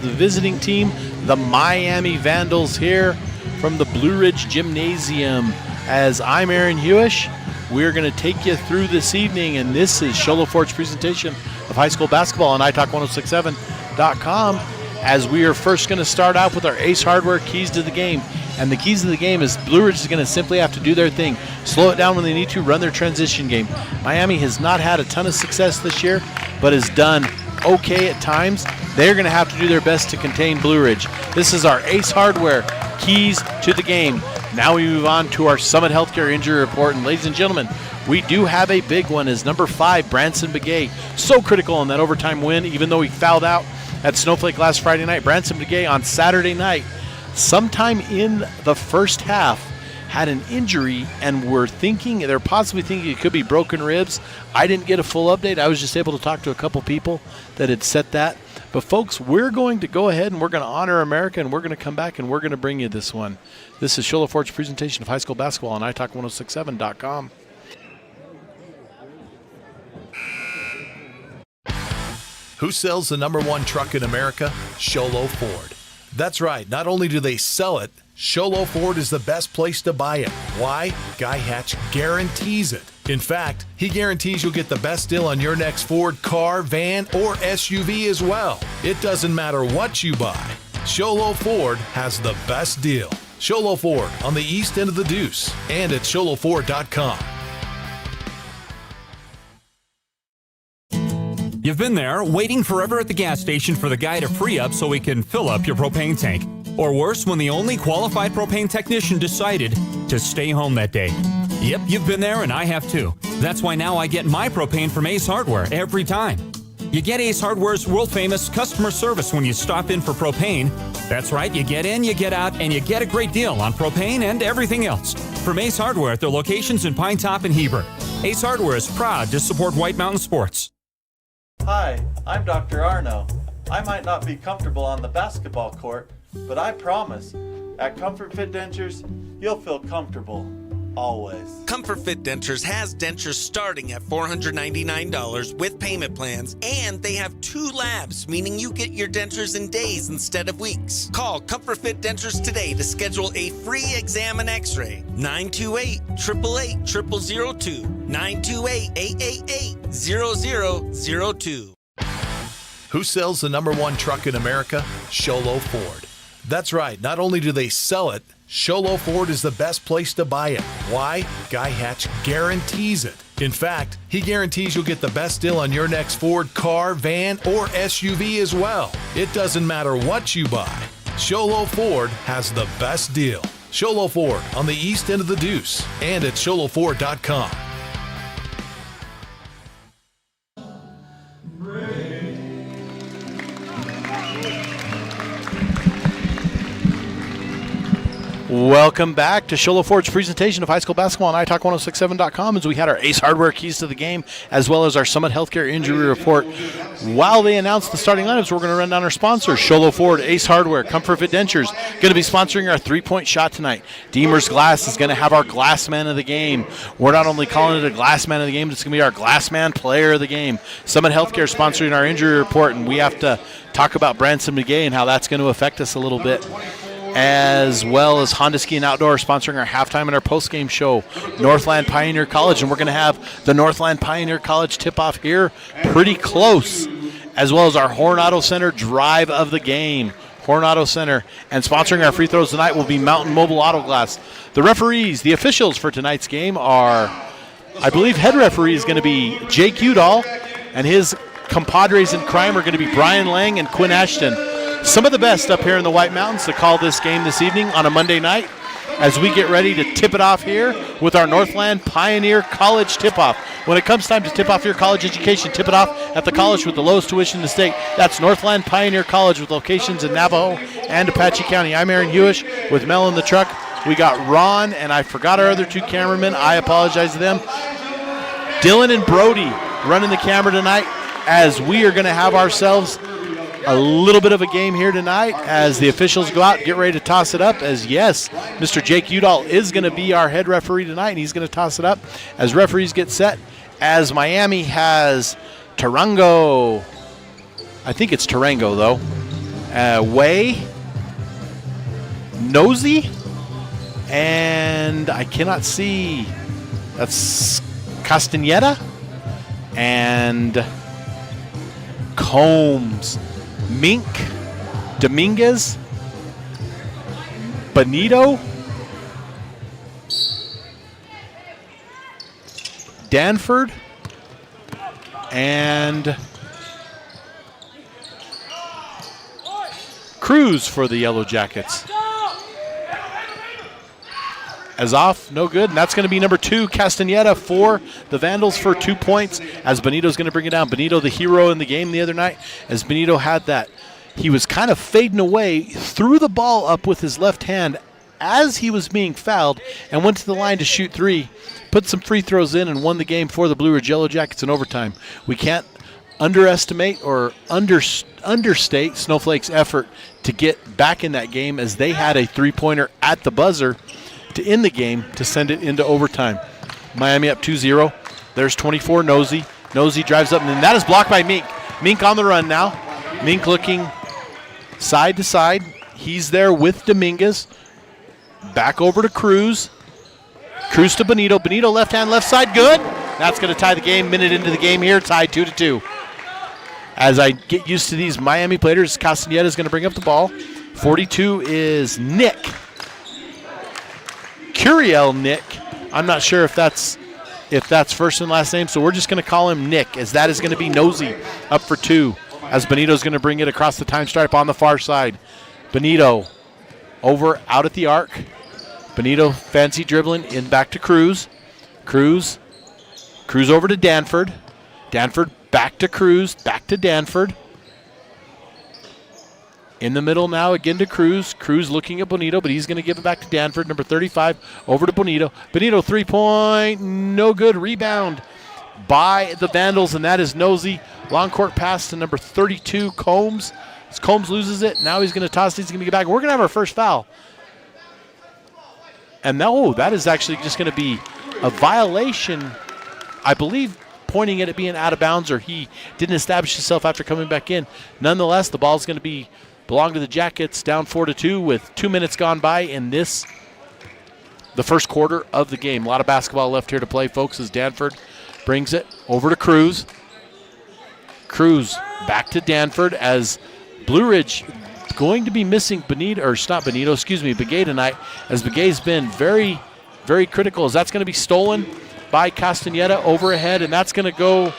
The visiting team, the Miami Vandals, here from the Blue Ridge Gymnasium. As I'm Aaron Hewish, we're going to take you through this evening, and this is Show Low Ford's presentation of high school basketball on italk1067.com. As we are first going to start out with our Ace Hardware keys to the game. And the keys to the game is Blue Ridge is going to simply have to do their thing, slow it down when they need to, run their transition game. Miami has not had a ton of success this year, but has done okay at times. They're going to have to do their best to contain Blue Ridge. This is our Ace Hardware keys to the game. Now we move on to our Summit Healthcare Injury Report. And ladies and gentlemen, we do have a big one as number 5, Branson Begay. So critical in that overtime win, even though he fouled out at Snowflake last Friday night. Branson Begay on Saturday night, sometime in the first half, had an injury, and they're possibly thinking it could be broken ribs. I didn't get a full update. I was just able to talk to a couple people that had said that. But folks, we're going to go ahead and we're going to honor America, and we're going to come back and we're going to bring you this one. This is Show Low Ford's presentation of high school basketball on italk1067.com. Who sells the #1 truck in America? Show Low Ford. That's right. Not only do they sell it, Show Low Ford is the best place to buy it. Why? Guy Hatch guarantees it. In fact, he guarantees you'll get the best deal on your next Ford car, van, or SUV as well. It doesn't matter what you buy. Show Low Ford has the best deal. Show Low Ford on the east end of the Deuce and at showlowford.com. You've been there, waiting forever at the gas station for the guy to free up so he can fill up your propane tank. Or worse, when the only qualified propane technician decided to stay home that day. Yep, you've been there, and I have too. That's why now I get my propane from Ace Hardware every time. You get Ace Hardware's world-famous customer service when you stop in for propane. That's right, you get in, you get out, and you get a great deal on propane and everything else. From Ace Hardware at their locations in Pine Top and Heber. Ace Hardware is proud to support White Mountain Sports. Hi, I'm Dr. Arno. I might not be comfortable on the basketball court, but I promise, at Comfort Fit Dentures, you'll feel comfortable, always. Comfort Fit Dentures has dentures starting at $499 with payment plans, and they have 2 labs, meaning you get your dentures in days instead of weeks. Call Comfort Fit Dentures today to schedule a free exam and x-ray. 928-888-0002. 928-888-0002. Who sells the #1 truck in America? Show Low Ford. That's right. Not only do they sell it, Show Low Ford is the best place to buy it. Why? Guy Hatch guarantees it. In fact, he guarantees you'll get the best deal on your next Ford car, van, or SUV as well. It doesn't matter what you buy. Show Low Ford has the best deal. Show Low Ford on the east end of the Deuce and at showlowford.com. Welcome back to Show Low Ford's presentation of high school basketball on italk1067.com, as we had our Ace Hardware keys to the game as well as our Summit Healthcare Injury Report. While they announce the starting lineups, we're going to run down our sponsors. Show Low Ford, Ace Hardware, Comfort Fit Dentures, going to be sponsoring our three-point shot tonight. Deemer's Glass is going to have our Glass Man of the Game. We're not only calling it a Glass Man of the Game, but it's going to be our Glass Man Player of the Game. Summit Healthcare sponsoring our injury report, and we have to talk about Branson Begay and how that's going to affect us a little bit, as well as Honda Ski and Outdoor sponsoring our halftime and our postgame show, Northland Pioneer College. And we're going to have the Northland Pioneer College tip-off here pretty close, as well as our Horn Auto Center drive of the game. Horn Auto Center. And sponsoring our free throws tonight will be Mountain Mobile Auto Glass. The referees, the officials for tonight's game are, I believe head referee is going to be Jake Udall, and his compadres in crime are going to be Brian Lang and Quinn Ashton. Some of the best up here in the White Mountains to call this game this evening on a Monday night, as we get ready to tip it off here with our Northland Pioneer College tip-off. When it comes time to tip off your college education, tip it off at the college with the lowest tuition in the state. That's Northland Pioneer College with locations in Navajo and Apache County. I'm Aaron Hewish with Mel in the truck. We got Ron, and I forgot our other 2 cameramen. I apologize to them. Dylan and Brody running the camera tonight, as we are going to have ourselves a little bit of a game here tonight as the officials go out and get ready to toss it up. As yes, Mr. Jake Udall is going to be our head referee tonight, and he's going to toss it up as referees get set, as Miami has Tarango. I think it's Tarango, though. Way, Nosy, and I cannot see. That's Castaneda and Combs, Mink, Dominguez, Benito, Danford, and Cruz for the Yellow Jackets. As off, no good, and that's going to be number 2, Castaneda for the Vandals for 2 points, as Benito's going to bring it down. Benito, the hero in the game the other night, as Benito had that. He was kind of fading away, threw the ball up with his left hand as he was being fouled, and went to the line to shoot 3, put some free throws in, and won the game for the Blue Ridge Yellow Jackets in overtime. We can't underestimate or understate Snowflake's effort to get back in that game, as they had a three-pointer at the buzzer to end the game to send it into overtime. Miami up 2-0. There's 24, Nosy. Nosy drives up, and then that is blocked by Mink. Mink on the run now. Mink looking side to side. He's there with Dominguez. Back over to Cruz. Cruz to Benito. Benito left hand, left side, good. That's going to tie the game. Minute into the game here, tied 2-2. As I get used to these Miami players, Castaneda is going to bring up the ball. 42 is Nick. Curiel Nick. I'm not sure if that's first and last name, so we're just going to call him Nick, as that is going to be Nosy up for 2, as Benito's going to bring it across the time stripe on the far side. Benito over out at the arc. Benito fancy dribbling in back to Cruz. Cruz over to Danford. Danford back to Cruz, back to Danford. In the middle now, again to Cruz. Cruz looking at Bonito, but he's going to give it back to Danford. Number 35, over to Bonito. Bonito, three-point, no good. Rebound by the Vandals, and that is Nosy. Long court pass to number 32, Combs. As Combs loses it, now he's going to toss it. He's going to get back. We're going to have our first foul. And no, that is actually just going to be a violation, I believe, pointing at it being out of bounds, or he didn't establish himself after coming back in. Nonetheless, the ball is going to belong to the Jackets, down 4-2 with 2 minutes gone by in the first quarter of the game. A lot of basketball left here to play, folks, as Danford brings it over to Cruz. Cruz back to Danford, as Blue Ridge going to be missing Begay tonight, as Begay's been very, very critical, as that's going to be stolen by Castaneda over ahead, and that's going to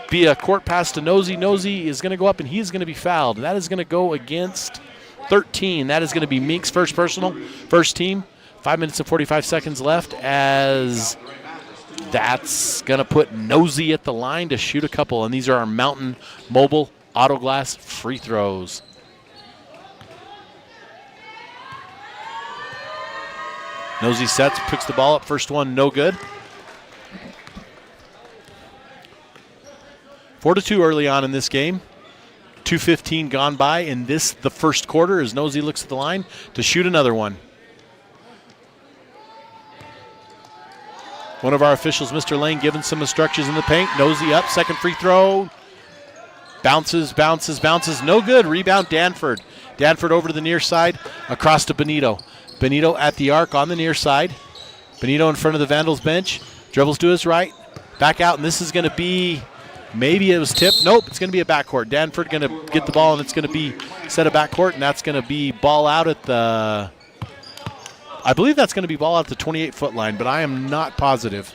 be a court pass to Nosy. Nosy is going to go up, and he's going to be fouled. And that is going to go against 13. That is going to be Mink's first personal, first team. 5 minutes and 45 seconds left, as that's going to put Nosy at the line to shoot a couple. And these are our Mountain Mobile Auto Glass free throws. Nosy sets, picks the ball up. First one, no good. 4-2 early on in this game. 2:15 gone by in the first quarter, as Nosy looks at the line to shoot another one. One of our officials, Mr. Lane, giving some instructions in the paint. Nosy up, second free throw. Bounces, no good. Rebound, Danford. Danford over to the near side, across to Benito. Benito at the arc on the near side. Benito in front of the Vandals bench. Dribbles to his right, back out, and this is going to be, maybe it was tipped. Nope, it's going to be a backcourt. Danford going to get the ball, and it's going to be set a backcourt, and that's going to be ball out at the, I believe that's going to be ball out at the 28-foot line, but I am not positive.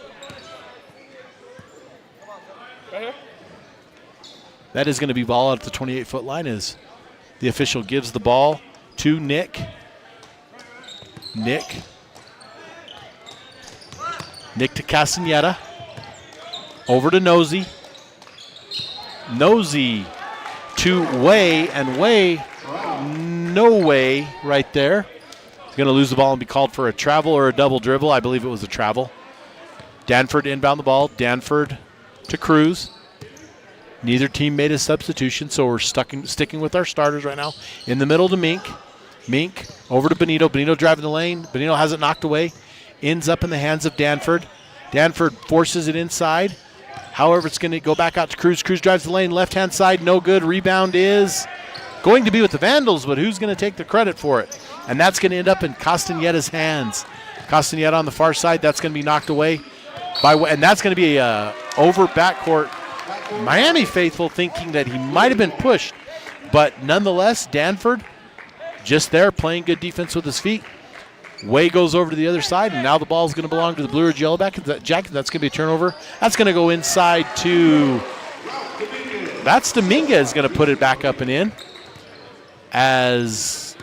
That is going to be ball out at the 28-foot line, as the official gives the ball to Nick. Nick to Castaneda. Over to Nosy. Nosy to Way, and Way, no way right there. He's going to lose the ball and be called for a travel or a double dribble. I believe it was a travel. Danford inbound the ball. Danford to Cruz. Neither team made a substitution, so we're sticking with our starters right now. In the middle to Mink. Mink over to Benito. Benito driving the lane. Benito has it knocked away. Ends up in the hands of Danford. Danford forces it inside. However, it's going to go back out to Cruz. Cruz drives the lane, left-hand side, no good. Rebound is going to be with the Vandals, but who's going to take the credit for it? And that's going to end up in Castaneda's hands. Castaneda on the far side, that's going to be knocked away. And that's going to be over backcourt. Miami faithful thinking that he might have been pushed, but nonetheless, Danford just there playing good defense with his feet. Way goes over to the other side, and now the ball is going to belong to the Blue Ridge Yellow Jacket. That's going to be a turnover. That's going to go inside to – that's Dominguez going to put it back up and in as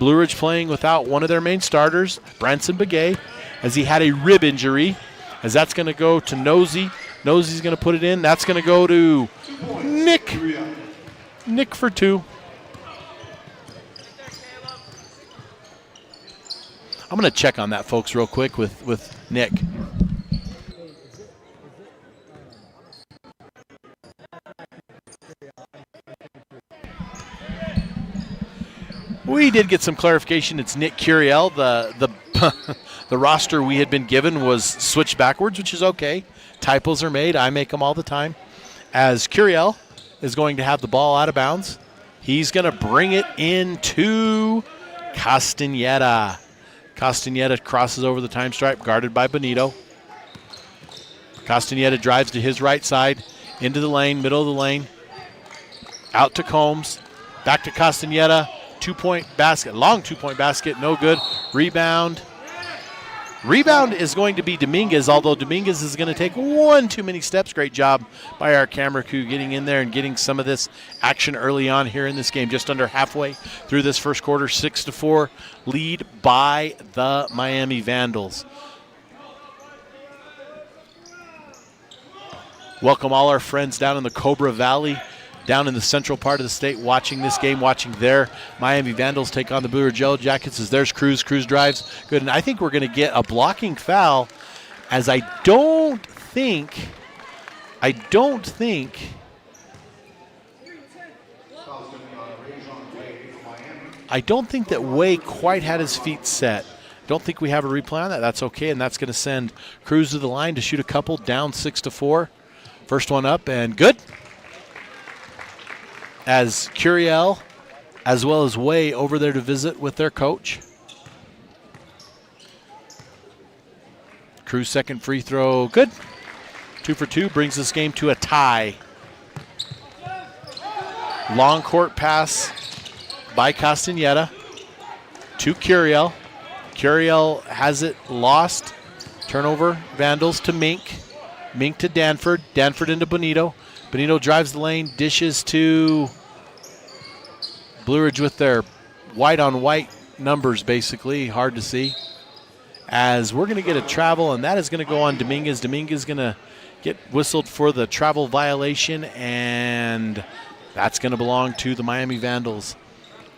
Blue Ridge playing without one of their main starters, Branson Begay, as he had a rib injury, as that's going to go to Nosey. Nosey's going to put it in. That's going to go to Nick. Nick for 2. I'm going to check on that, folks, real quick with Nick. We did get some clarification. It's Nick Curiel. The roster we had been given was switched backwards, which is okay. Typos are made. I make them all the time. As Curiel is going to have the ball out of bounds, he's going to bring it into Castaneda. Castaneda crosses over the time stripe, guarded by Benito. Castaneda drives to his right side, into the lane, middle of the lane. Out to Combs, back to Castaneda. 2-point basket, long 2-point basket, no good. Rebound. Rebound is going to be Dominguez, although Dominguez is going to take one too many steps. Great job by our camera crew getting in there and getting some of this action early on here in this game. Just under halfway through this first quarter, 6-4 lead by the Miami Vandals. Welcome all our friends down in the Cobra Valley, down in the central part of the state, watching this game, watching their Miami Vandals take on the Blue Ridge Yellow Jackets. As there's Cruz. Cruz drives. Good. And I think we're going to get a blocking foul, as I don't think that Way quite had his feet set. Don't think we have a replay on that. That's okay, and that's going to send Cruz to the line to shoot a couple, down 6-4. First one up, and good. As Curiel, as well as Way, over there to visit with their coach. Cruz second free throw, good. 2 for 2 brings this game to a tie. Long court pass by Castaneda to Curiel. Curiel has it lost. Turnover, Vandals to Mink. Mink to Danford. Danford into Benito. Benito drives the lane, dishes to Blue Ridge with their white-on-white numbers, basically. Hard to see. As we're going to get a travel, and that is going to go on Dominguez. Dominguez is going to get whistled for the travel violation, and that's going to belong to the Miami Vandals,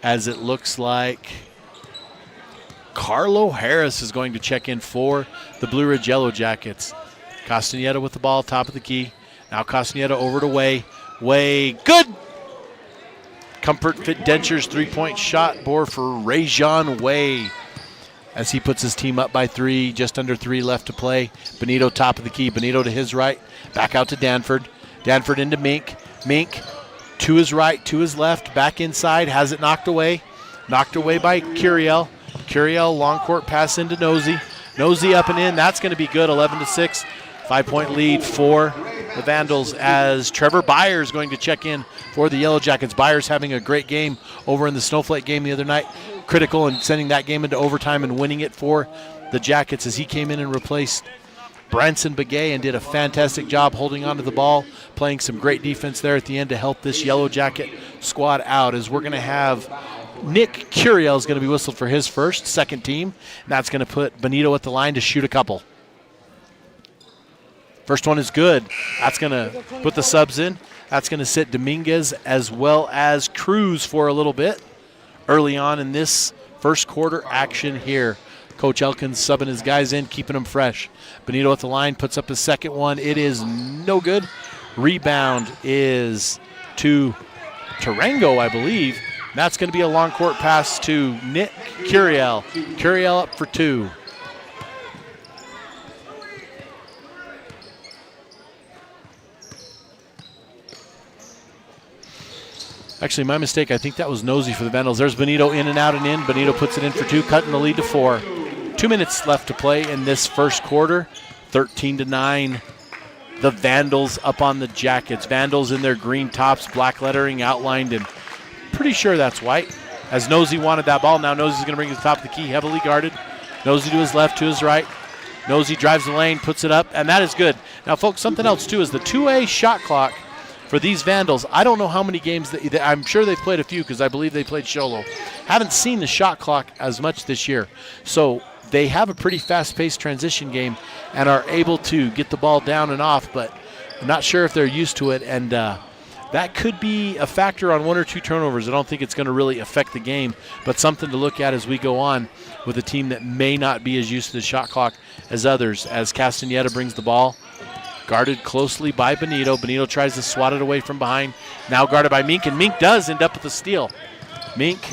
as it looks like Carlo Harris is going to check in for the Blue Ridge Yellow Jackets. Castaneda with the ball, top of the key. Now Castaneda over to Way. Way, good! Comfort Fit Dentures three-point shot board for Rajon Way, as he puts his team up by 3, just under 3 left to play. Benito top of the key. Benito to his right. Back out to Danford. Danford into Mink. Mink to his right, to his left. Back inside. Has it knocked away. Knocked away by Curiel. Curiel, long court pass into Nosey. Nosey up and in. That's going to be good. 11-6. 5-point lead for the Vandals, as Trevor Byers going to check in for the Yellow Jackets. Byers having a great game over in the Snowflake game the other night. Critical in sending that game into overtime and winning it for the Jackets, as he came in and replaced Branson Begay and did a fantastic job holding onto the ball, playing some great defense there at the end to help this Yellow Jacket squad out, as we're going to have Nick Curiel is going to be whistled for his second team. And that's going to put Benito at the line to shoot a couple. First one is good. That's going to put the subs in. That's going to sit Dominguez as well as Cruz for a little bit early on in this first quarter action here. Coach Elkins subbing his guys in, keeping them fresh. Benito at the line, puts up his second one. It is no good. Rebound is to Tarango, I believe. That's going to be a long court pass to Nick Curiel. Curiel up for 2. Actually, my mistake. I think that was Nosey for the Vandals. There's Benito in and out and in. Benito puts it in for 2, cutting the lead to 4. 2 minutes left to play in this first quarter. 13-9. The Vandals up on the Jackets. Vandals in their green tops, black lettering outlined, and pretty sure that's white. As Nosey wanted that ball, now Nosey's going to bring it to the top of the key, heavily guarded. Nosey to his left, to his right. Nosey drives the lane, puts it up, and that is good. Now, folks, something else, too, is the 2A shot clock for these Vandals. I don't know how many games. I'm sure they've played a few because I believe they played Sholo. Haven't seen the shot clock as much this year. So they have a pretty fast-paced transition game and are able to get the ball down and off, but I'm not sure if they're used to it, and that could be a factor on 1 or 2 turnovers. I don't think it's going to really affect the game, but something to look at as we go on with a team that may not be as used to the shot clock as others, as Castaneda brings the ball. Guarded closely by Benito. Benito tries to swat it away from behind. Now guarded by Mink, and Mink does end up with the steal. Mink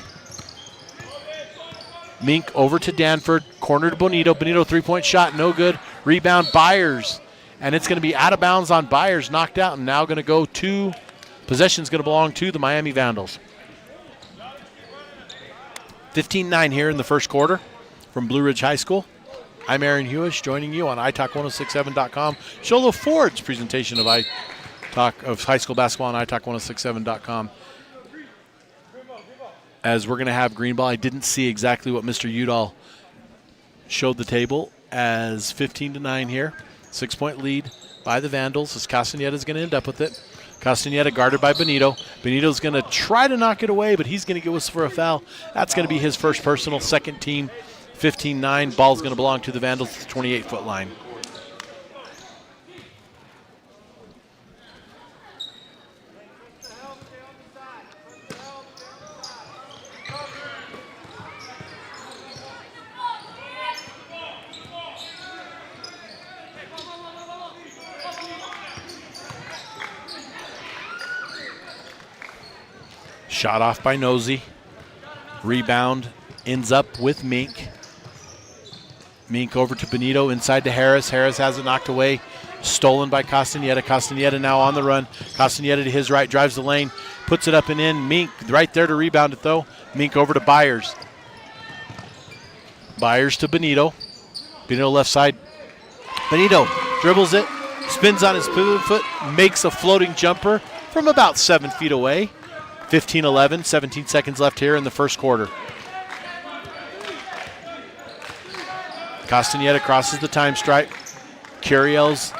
over to Danford. Corner to Bonito. Bonito three-point shot, no good. Rebound, Byers. And it's going to be out of bounds on Byers, knocked out, and now going to go to, possession's going to belong to the Miami Vandals. 15-9 here in the first quarter from Blue Ridge High School. I'm Aaron Hewish, joining you on iTalk1067.com. Sholo Ford's presentation of high school basketball on iTalk1067.com. As we're going to have green ball. I didn't see exactly what Mr. Udall showed the table as 15-9 here. 6-point lead by the Vandals as Castaneda is going to end up with it. Castaneda guarded by Benito. Benito's going to try to knock it away, but he's going to get whistled for a foul. That's going to be his first personal, second team. 15-9. Ball's going to belong to the Vandals at the 28-foot line. Shot off by Nosey. Rebound ends up with Mink. Mink over to Benito, inside to Harris. Harris has it knocked away. Stolen by Castaneda. Castaneda now on the run. Castaneda to his right, drives the lane, puts it up and in. Mink right there to rebound it, though. Mink over to Byers. Byers to Benito. Benito left side. Benito dribbles it, spins on his pivot foot, makes a floating jumper from about 7 feet away. 15-11, 17 seconds left here in the first quarter. Castaneda crosses the time stripe. Curiel's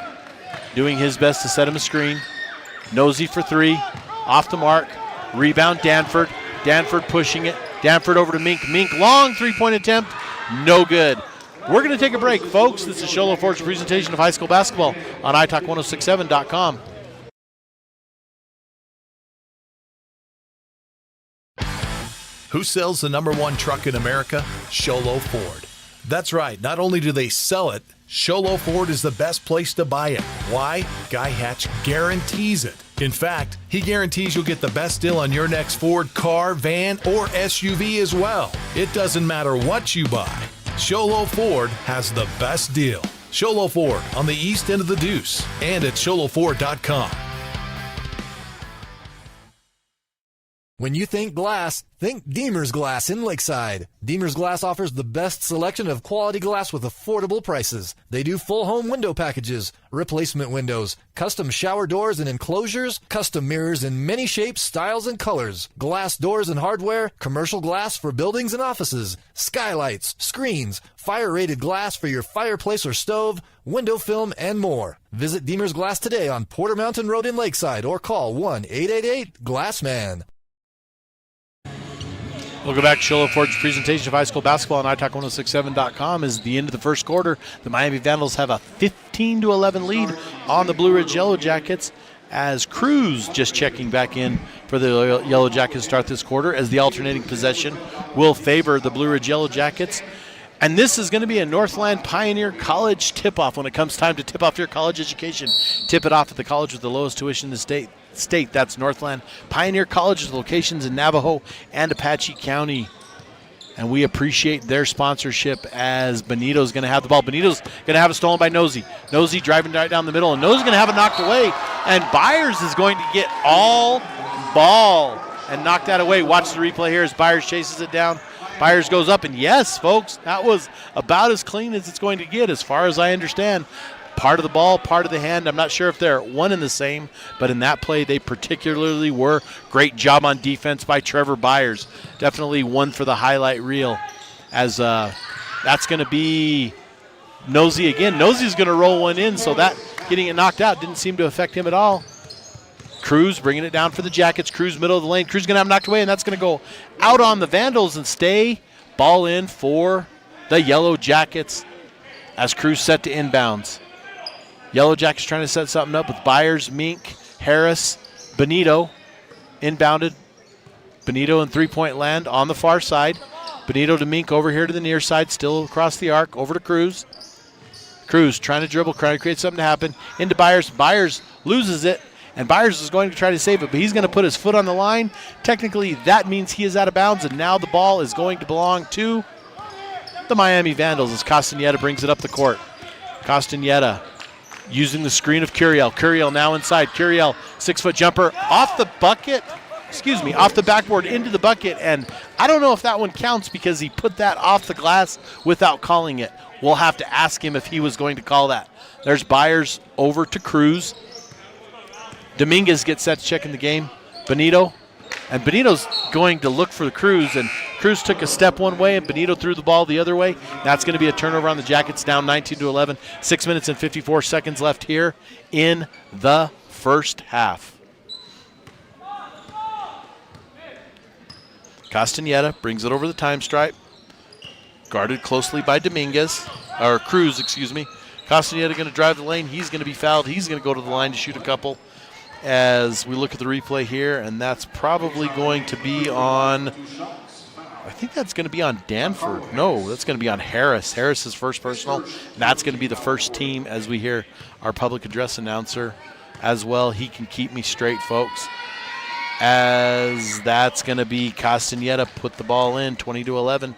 doing his best to set him a screen. Nosey for 3, off the mark. Rebound Danford. Danford pushing it. Danford over to Mink. Mink, long three-point attempt, no good. We're going to take a break, folks. This is Sholo Ford's presentation of high school basketball on iTalk1067.com. Who sells the #1 truck in America? Sholo Ford. That's right. Not only do they sell it, Sholo Ford is the best place to buy it. Why? Guy Hatch guarantees it. In fact, he guarantees you'll get the best deal on your next Ford car, van, or SUV as well. It doesn't matter what you buy. Sholo Ford has the best deal. Sholo Ford on the east end of the Deuce and at sholoford.com. When you think glass, think Deemer's Glass in Lakeside. Deemer's Glass offers the best selection of quality glass with affordable prices. They do full home window packages, replacement windows, custom shower doors and enclosures, custom mirrors in many shapes, styles, and colors, glass doors and hardware, commercial glass for buildings and offices, skylights, screens, fire-rated glass for your fireplace or stove, window film, and more. Visit Deemer's Glass today on Porter Mountain Road in Lakeside or call 1-888-GLASSMAN. We'll go back to Sholo Ford's presentation of high school basketball on iTalk1067.com. As the end of the first quarter, the Miami Vandals have a 15-11 lead on the Blue Ridge Yellow Jackets, as Cruz just checking back in for the Yellow Jackets to start this quarter, as the alternating possession will favor the Blue Ridge Yellow Jackets. And this is going to be a Northland Pioneer College tip-off when it comes time to tip off your college education. Tip it off at the college with the lowest tuition in the state. That's Northland Pioneer College with locations in Navajo and Apache County. And we appreciate their sponsorship, as Benito's going to have the ball. Benito's going to have it stolen by Nosey. Nosey driving right down the middle, and Nosey's going to have it knocked away. And Byers is going to get all ball. and knocked that away. Watch the replay here as Byers chases it down. Byers goes up, and yes, folks, that was about as clean as it's going to get as far as I understand. Part of the ball, part of the hand. I'm not sure if they're one and the same, but in that play they particularly were. Great job on defense by Trevor Byers. Definitely one for the highlight reel, as that's going to be Nosey again. Nosey's going to roll one in, so that getting it knocked out didn't seem to affect him at all. Cruz bringing it down for the Jackets. Cruz middle of the lane. Cruz going to have knocked away, and that's going to go out on the Vandals and stay. Ball in for the Yellow Jackets as Cruz set to inbounds. Yellow Jackets trying to set something up with Byers, Mink, Harris, Benito. Inbounded. Benito in three-point land on the far side. Benito to Mink over here to the near side, still across the arc, over to Cruz. Cruz trying to dribble, trying to create something to happen. Into Byers. Byers loses it, and Byers is going to try to save it, but he's going to put his foot on the line. Technically, that means he is out of bounds, and now the ball is going to belong to the Miami Vandals as Castaneda brings it up the court. Castaneda using the screen of Curiel. Curiel now inside. Curiel, 6-foot jumper off the bucket. Off the backboard into the bucket, and I don't know if that one counts because he put that off the glass without calling it. We'll have to ask him if he was going to call that. There's Byers over to Cruz. Dominguez gets set to check in the game. Benito, and Benito's going to look for the Cruz, and Cruz took a step one way, and Benito threw the ball the other way. That's going to be a turnover on the Jackets, down 19-11. 6 minutes and 54 seconds left here in the first half. Castaneda brings it over the time stripe. Guarded closely by Cruz, excuse me. Castaneda going to drive the lane. He's going to be fouled. He's going to go to the line to shoot a couple as we look at the replay here, and that's probably going to be on, I think that's going to be on Danford. No, that's going to be on Harris. Harris's first personal, and that's going to be the first team as we hear our public address announcer as well. He can keep me straight, folks. As that's going to be Castaneda put the ball in, 20-11.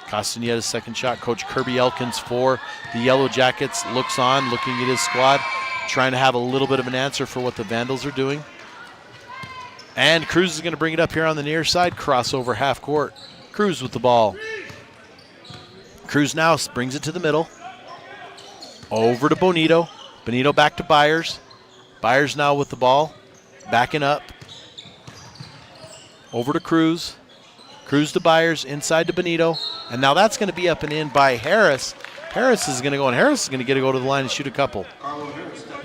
Castaneda's second shot. Coach Kirby Elkins for the Yellow Jackets looks on, looking at his squad, trying to have a little bit of an answer for what the Vandals are doing. And Cruz is going to bring it up here on the near side, crossover half court. Cruz with the ball. Cruz now brings it to the middle. Over to Bonito. Bonito back to Byers. Byers now with the ball, backing up. Over to Cruz. Cruz to Byers, inside to Benito. And now that's going to be up and in by Harris. Harris is going to go, and Harris is going to get to go to the line and shoot a couple.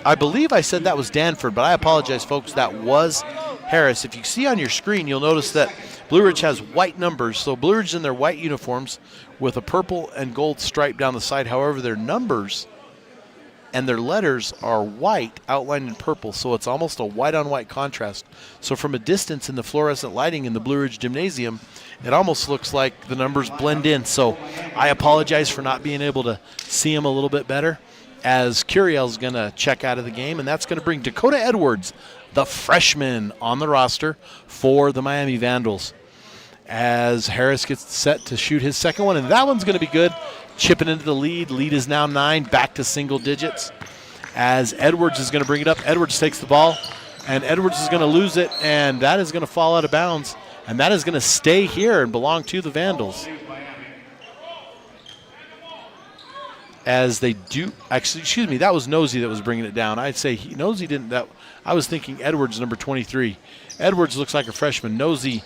I believe I said that was Danford, but I apologize, folks. That was Harris. If you see on your screen, you'll notice that Blue Ridge has white numbers. So Blue Ridge in their white uniforms with a purple and gold stripe down the side. However, their numbers and their letters are white, outlined in purple, so it's almost a white-on-white contrast. So from a distance in the fluorescent lighting in the Blue Ridge Gymnasium, it almost looks like the numbers blend in. So I apologize for not being able to see them a little bit better, as Curiel's going to check out of the game, and that's going to bring Dakota Edwards, the freshman, on the roster for the Miami Vandals. As Harris gets set to shoot his second one, and that one's going to be good. Chipping into the lead. Lead is now 9, back to single digits. As Edwards is going to bring it up. Edwards takes the ball, and Edwards is going to lose it, and that is going to fall out of bounds. And that is going to stay here and belong to the Vandals. As they do, actually, excuse me, that was Nosey that was bringing it down. I'd say Nosey didn't. That I was thinking Edwards, number 23. Edwards looks like a freshman. Nosey.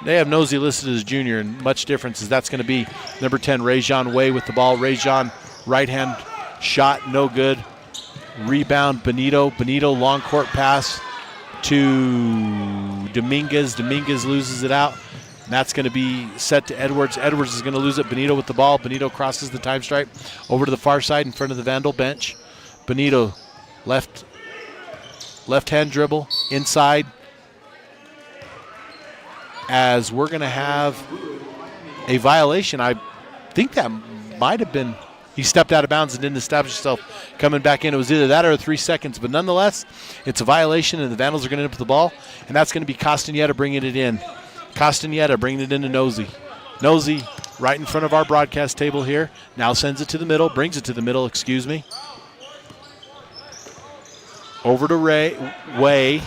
They have Nosey listed as junior, and much difference is that's going to be number 10, Rajon Way with the ball. Rajon, right-hand shot, no good. Rebound, Benito. Benito, long court pass to Dominguez. Dominguez loses it out. And that's going to be set to Edwards. Edwards is going to lose it. Benito with the ball. Benito crosses the time stripe over to the far side in front of the Vandal bench. Benito, left-hand dribble, inside. As we're going to have a violation. I think that might have been, he stepped out of bounds and didn't establish himself coming back in. It was either that or 3 seconds, but nonetheless, it's a violation, and the Vandals are going to end up with the ball, and that's going to be Castaneda bringing it in. Castaneda bringing it into Nosey. Nosey right in front of our broadcast table here. Now sends it to the middle, brings it to the middle, excuse me. Over to Way.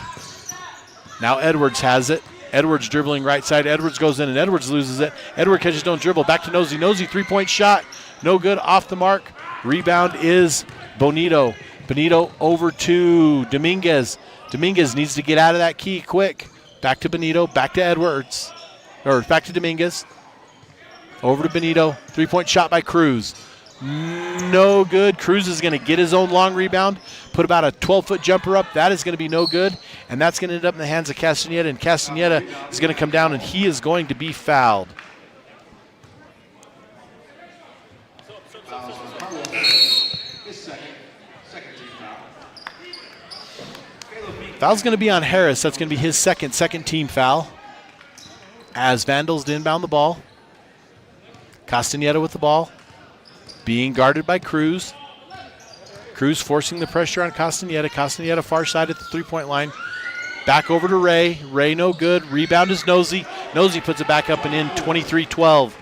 Now Edwards has it. Edwards dribbling right side. Edwards goes in and Edwards loses it. Edwards catches, don't dribble. Back to Nosey. Nosey, three-point shot. No good, off the mark. Rebound is Bonito. Bonito over to Dominguez. Dominguez needs to get out of that key quick. Back to Bonito, back to Edwards. Or back to Dominguez. Over to Bonito. Three-point shot by Cruz. No good. Cruz is going to get his own long rebound, put about a 12-foot jumper up. That is going to be no good, and that's going to end up in the hands of Castaneda, and Castaneda is going to come down, and he is going to be fouled. Foul's going to be on Harris. That's going to be his second team foul. As Vandals inbound the ball. Castaneda with the ball. Being guarded by Cruz. Cruz forcing the pressure on Castaneda. Castaneda far side at the three-point line. Back over to Ray. Ray no good. Rebound is Nosey. Nosey puts it back up and in, 23-12.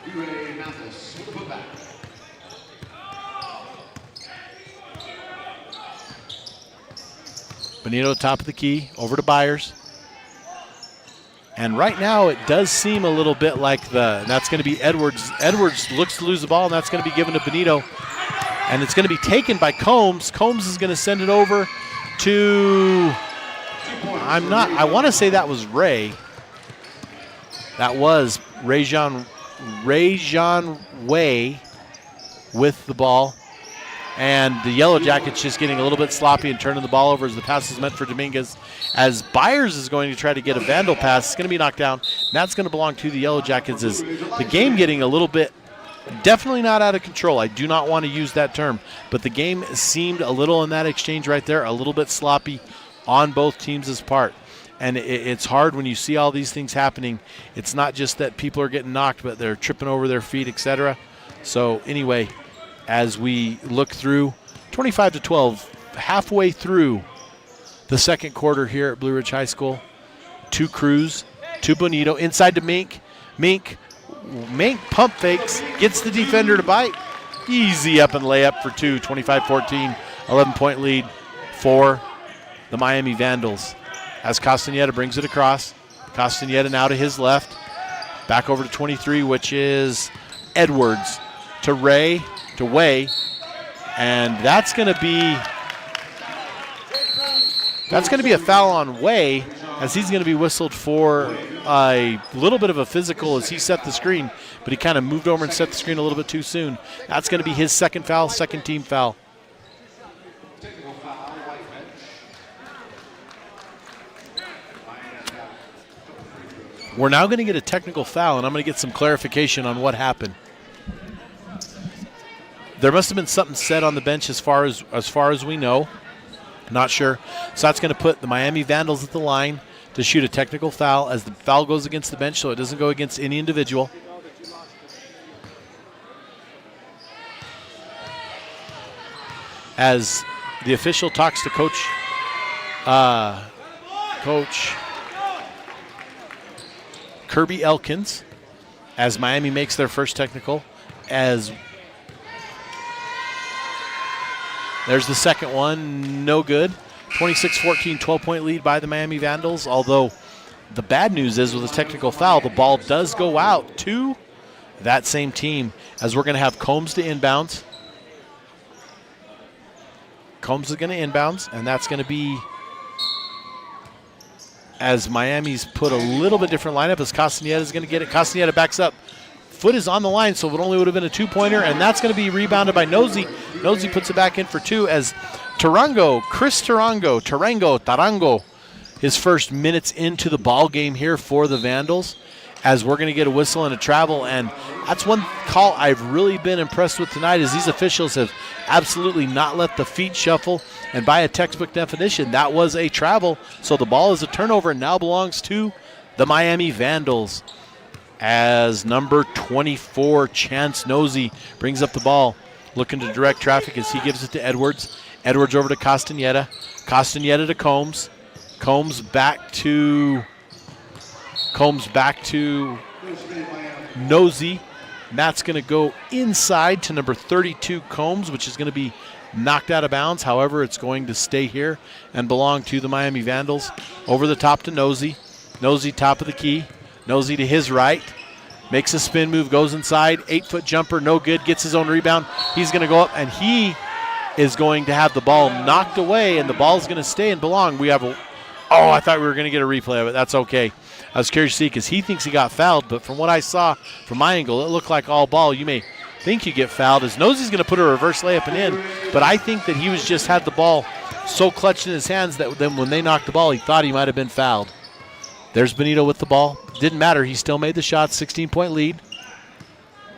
Bonito top of the key. Over to Byers. And right now it does seem a little bit like that's going to be Edwards. Edwards looks to lose the ball, and that's going to be given to Bonito. And it's going to be taken by Combs. Combs is going to send it over to, I want to say that was Ray. That was Rayjon Way with the ball. And the Yellow Jackets just getting a little bit sloppy and turning the ball over as the pass is meant for Dominguez. As Byers is going to try to get a Vandal pass, it's going to be knocked down. And that's going to belong to the Yellow Jackets. As the game getting a little bit, definitely not out of control. I do not want to use that term. But the game seemed a little in that exchange right there, a little bit sloppy on both teams' part. And it's hard when you see all these things happening. It's not just that people are getting knocked, but they're tripping over their feet, etc. So anyway, as we look through 25-12, halfway through the second quarter here at Blue Ridge High School. To Cruz, to Bonito, inside to Mink. Mink pump fakes, gets the defender to bite. Easy up and layup for two, 25-14, 11-point lead for the Miami Vandals. As Castaneda brings it across. Castaneda now to his left. Back over to 23, which is Edwards. To Ray, to Way, and that's going to be a foul on Way, as he's going to be whistled for a little bit of a physical as he set the screen, but he kind of moved over and set the screen a little bit too soon. That's going to be his second foul, second team foul. We're now going to get a technical foul, and I'm going to get some clarification on what happened. There must have been something said on the bench as far as we know. Not sure. So that's going to put the Miami Vandals at the line to shoot a technical foul as the foul goes against the bench, so it doesn't go against any individual. As the official talks to Coach Kirby Elkins, as Miami makes their first technical, as there's the second one, no good. 26-14, 12-point lead by the Miami Vandals, although the bad news is with a technical foul, the ball does go out to that same team, as we're going to have Combs to inbounds. Combs is going to inbounds, and that's going to be, as Miami's put a little bit different lineup, as Castaneda is going to get it. Castaneda backs up. Foot is on the line, so it only would have been a two-pointer, and that's going to be rebounded by Nosey. Nosey puts it back in for two as Chris Tarango, his first minutes into the ball game here for the Vandals, as we're going to get a whistle and a travel. And that's one call I've really been impressed with tonight, is these officials have absolutely not let the feet shuffle. And by a textbook definition, that was a travel. So the ball is a turnover and now belongs to the Miami Vandals. As number 24, Chance Nosey, brings up the ball, looking to direct traffic as he gives it to Edwards. Edwards over to Castaneda. Castaneda to Combs. Combs back to Nosey. Matt's going to go inside to number 32, Combs, which is going to be knocked out of bounds. However, it's going to stay here and belong to the Miami Vandals. Over the top to Nosey. Nosey, top of the key. Nosey to his right. Makes a spin move, goes inside. 8-foot jumper, no good. Gets his own rebound. He's going to go up, and he is going to have the ball knocked away, and the ball's going to stay and belong. We have a – oh, I thought we were going to get a replay of it. That's okay. I was curious to see because he thinks he got fouled, but from what I saw from my angle, it looked like all ball. You may think you get fouled as Nosey's going to put a reverse layup and in, but I think that he was just had the ball so clutched in his hands that then when they knocked the ball, he thought he might have been fouled. There's Benito with the ball. Didn't matter. He still made the shot. 16-point lead.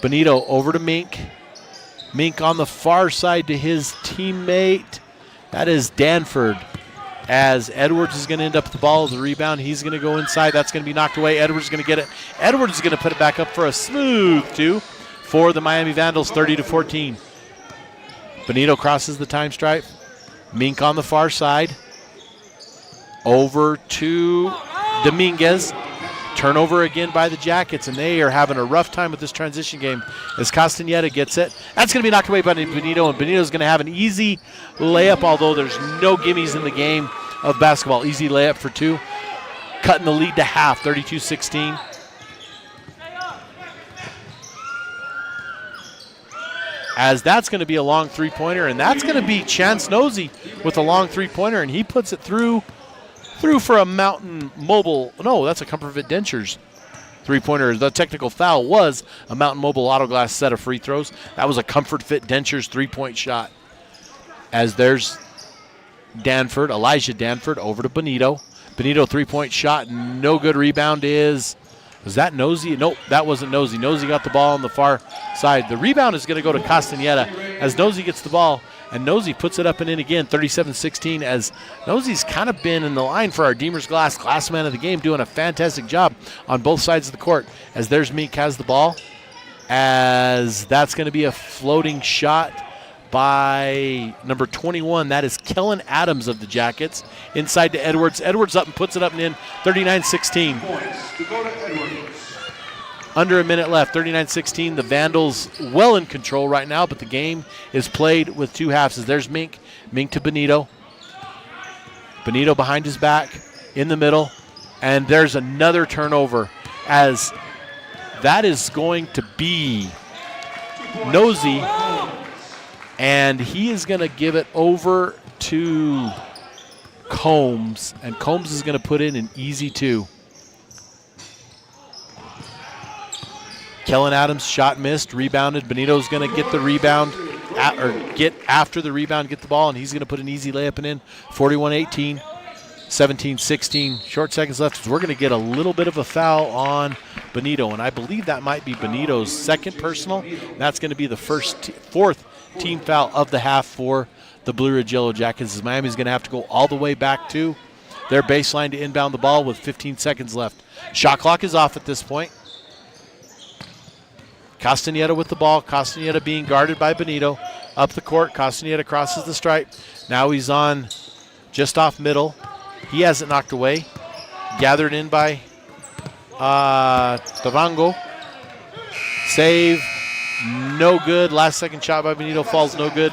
Benito over to Mink. Mink on the far side to his teammate. That is Danford. As Edwards is going to end up with the ball as a rebound. He's going to go inside. That's going to be knocked away. Edwards is going to get it. Edwards is going to put it back up for a smooth two for the Miami Vandals, 30-14. Benito crosses the time stripe. Mink on the far side. Over to Dominguez. Turnover again by the Jackets, and they are having a rough time with this transition game as Castaneda gets it. That's going to be knocked away by Benito, and Benito's going to have an easy layup, although there's no gimmies in the game of basketball. Easy layup for two. Cutting the lead to half, 32-16. As that's going to be a long three-pointer, and that's going to be Chance Nosey with a long three-pointer, and he puts it through for a Mountain Mobile. No, that's a Comfort Fit Dentures three-pointer. The technical foul was a Mountain Mobile Auto Glass set of free throws. That was a Comfort Fit Dentures three-point shot. As there's Danford, Elijah Danford, over to Benito. Benito three-point shot, no good. Rebound was that Nosey? Nope, that wasn't Nosey. Nosey got the ball on the far side. The rebound is going to go to Castaneda as Nosey gets the ball. And Nosey puts it up and in again, 37-16, as Nosey's kind of been in the line for our Deemer's Glass man of the game, doing a fantastic job on both sides of the court. As there's Meek has the ball, as that's going to be a floating shot by number 21. That is Kellen Adams of the Jackets. Inside to Edwards. Edwards up and puts it up and in, 39-16. Under a minute left, 39-16. The Vandals well in control right now, but the game is played with two halves. As there's Mink. Mink to Benito. Benito behind his back, in the middle. And there's another turnover, as that is going to be Nosey. And he is going to give it over to Combs. And Combs is going to put in an easy two. Kellen Adams, shot missed, rebounded. Benito's going to get the rebound, get after the rebound, get the ball, and he's going to put an easy layup and in. 41-18, 17-16. Short seconds left. So we're going to get a little bit of a foul on Benito, and I believe that might be Benito's second personal. That's going to be the fourth team foul of the half for the Blue Ridge Yellow Jackets, as Miami's going to have to go all the way back to their baseline to inbound the ball with 15 seconds left. Shot clock is off at this point. Castaneda with the ball. Castaneda being guarded by Benito. Up the court. Castaneda crosses the stripe. Now he's on just off middle. He has it knocked away. Gathered in by Tarango. Save. No good. Last second shot by Benito falls no good.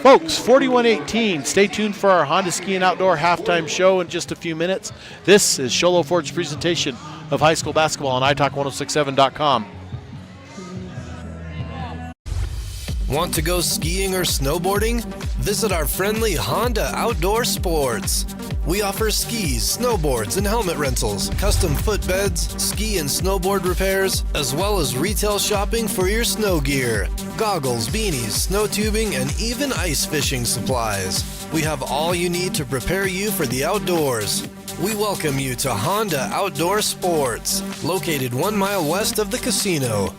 Folks, 41-18. Stay tuned for our Honda Ski and Outdoor halftime show in just a few minutes. This is Sholo Ford's presentation of high school basketball on italk1067.com. Want to go skiing or snowboarding? Visit our friendly Honda Outdoor Sports. We offer skis, snowboards, and helmet rentals, custom footbeds, ski and snowboard repairs, as well as retail shopping for your snow gear, goggles, beanies, snow tubing, and even ice fishing supplies. We have all you need to prepare you for the outdoors. We welcome you to Honda Outdoor Sports, located 1 mile west of the casino.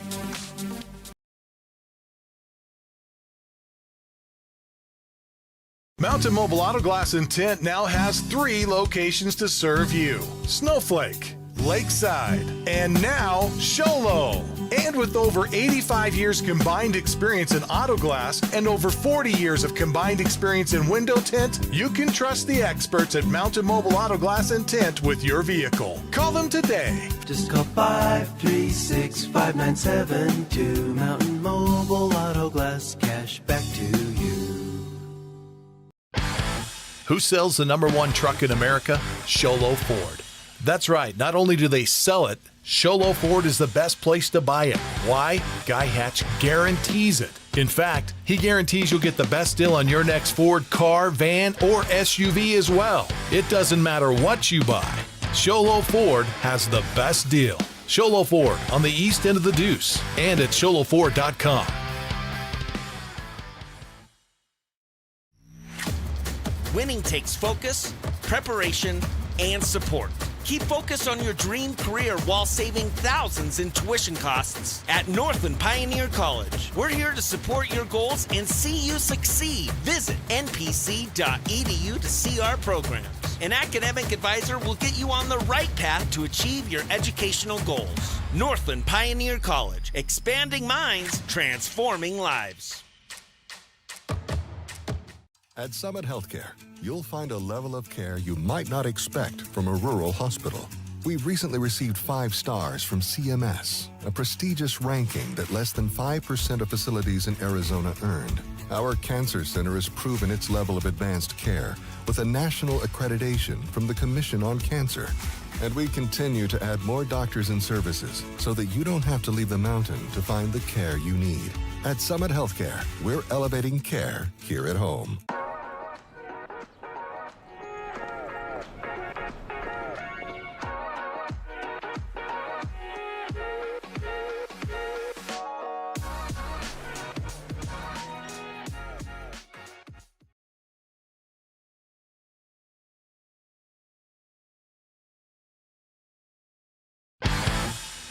Mountain Mobile Auto Glass and Tint now has 3 locations to serve you: Snowflake, Lakeside, and now Sholo. And with over 85 years combined experience in auto glass and over 40 years of combined experience in window tint, you can trust the experts at Mountain Mobile Auto Glass and Tint with your vehicle. Call them today. Just call 536-5972. Mountain Mobile Auto Glass, cash back to you. Who sells the #1 truck in America? Sholo Ford. That's right, not only do they sell it, Sholo Ford is the best place to buy it. Why? Guy Hatch guarantees it. In fact, he guarantees you'll get the best deal on your next Ford car, van, or SUV as well. It doesn't matter what you buy. Sholo Ford has the best deal. Sholo Ford on the east end of the Deuce and at sholoford.com. Winning takes focus, preparation, and support. Keep focused on your dream career while saving thousands in tuition costs at Northland Pioneer College. We're here to support your goals and see you succeed. Visit npc.edu to see our programs. An academic advisor will get you on the right path to achieve your educational goals. Northland Pioneer College, expanding minds, transforming lives. At Summit Healthcare, you'll find a level of care you might not expect from a rural hospital. We've recently received 5 stars from CMS, a prestigious ranking that less than 5% of facilities in Arizona earned. Our cancer center has proven its level of advanced care with a national accreditation from the Commission on Cancer. And we continue to add more doctors and services so that you don't have to leave the mountain to find the care you need. At Summit Healthcare, we're elevating care here at home.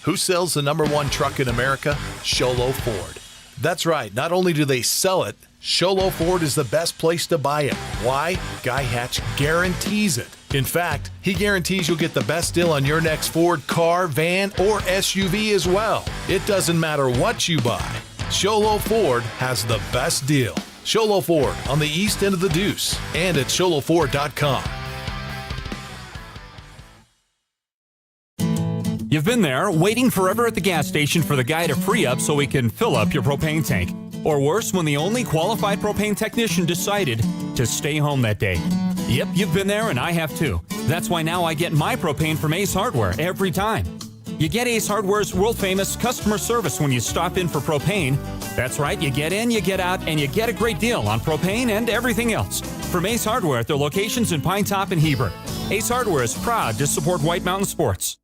Who sells the #1 truck in America? Sholo Ford. That's right, not only do they sell it, Sholo Ford is the best place to buy it. Why? Guy Hatch guarantees it. In fact, he guarantees you'll get the best deal on your next Ford car, van, or SUV as well. It doesn't matter what you buy. Sholo Ford has the best deal. Sholo Ford on the east end of the Deuce and at sholoford.com. You've been there, waiting forever at the gas station for the guy to free up so he can fill up your propane tank. Or worse, when the only qualified propane technician decided to stay home that day. Yep, you've been there and I have too. That's why now I get my propane from Ace Hardware every time. You get Ace Hardware's world-famous customer service when you stop in for propane. That's right, you get in, you get out, and you get a great deal on propane and everything else. From Ace Hardware at their locations in Pine Top and Heber. Ace Hardware is proud to support White Mountain Sports.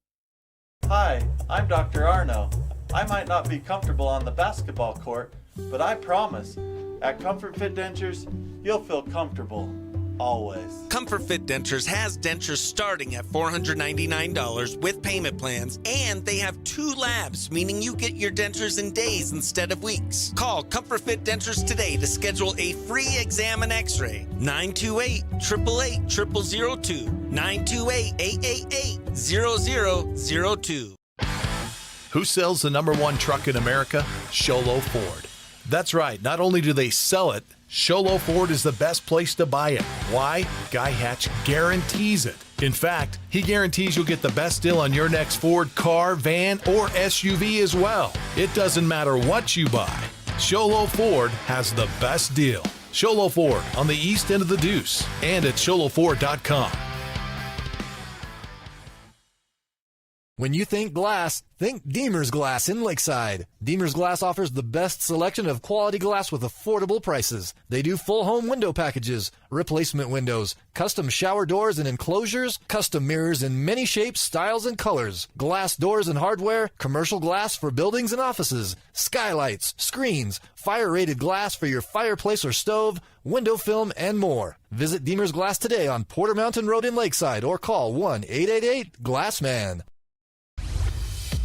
Hi, I'm Dr. Arno. I might not be comfortable on the basketball court, but I promise, at Comfort Fit Dentures, you'll feel comfortable, always. Comfort Fit Dentures has dentures starting at $499 with payment plans, and they have 2 labs, meaning you get your dentures in days instead of weeks. Call Comfort Fit Dentures today to schedule a free exam and x-ray. 928-888-0002. 928-888-0002. Who sells the #1 truck in America? Sholo Ford. That's right, not only do they sell it, Sholo Ford is the best place to buy it. Why? Guy Hatch guarantees it. In fact, he guarantees you'll get the best deal on your next Ford car, van, or SUV as well. It doesn't matter what you buy. Sholo Ford has the best deal. Sholo Ford on the east end of the Deuce and at sholoford.com. When you think glass, think Deemer's Glass in Lakeside. Deemer's Glass offers the best selection of quality glass with affordable prices. They do full home window packages, replacement windows, custom shower doors and enclosures, custom mirrors in many shapes, styles, and colors, glass doors and hardware, commercial glass for buildings and offices, skylights, screens, fire-rated glass for your fireplace or stove, window film, and more. Visit Deemer's Glass today on Porter Mountain Road in Lakeside or call 1-888-GLASSMAN.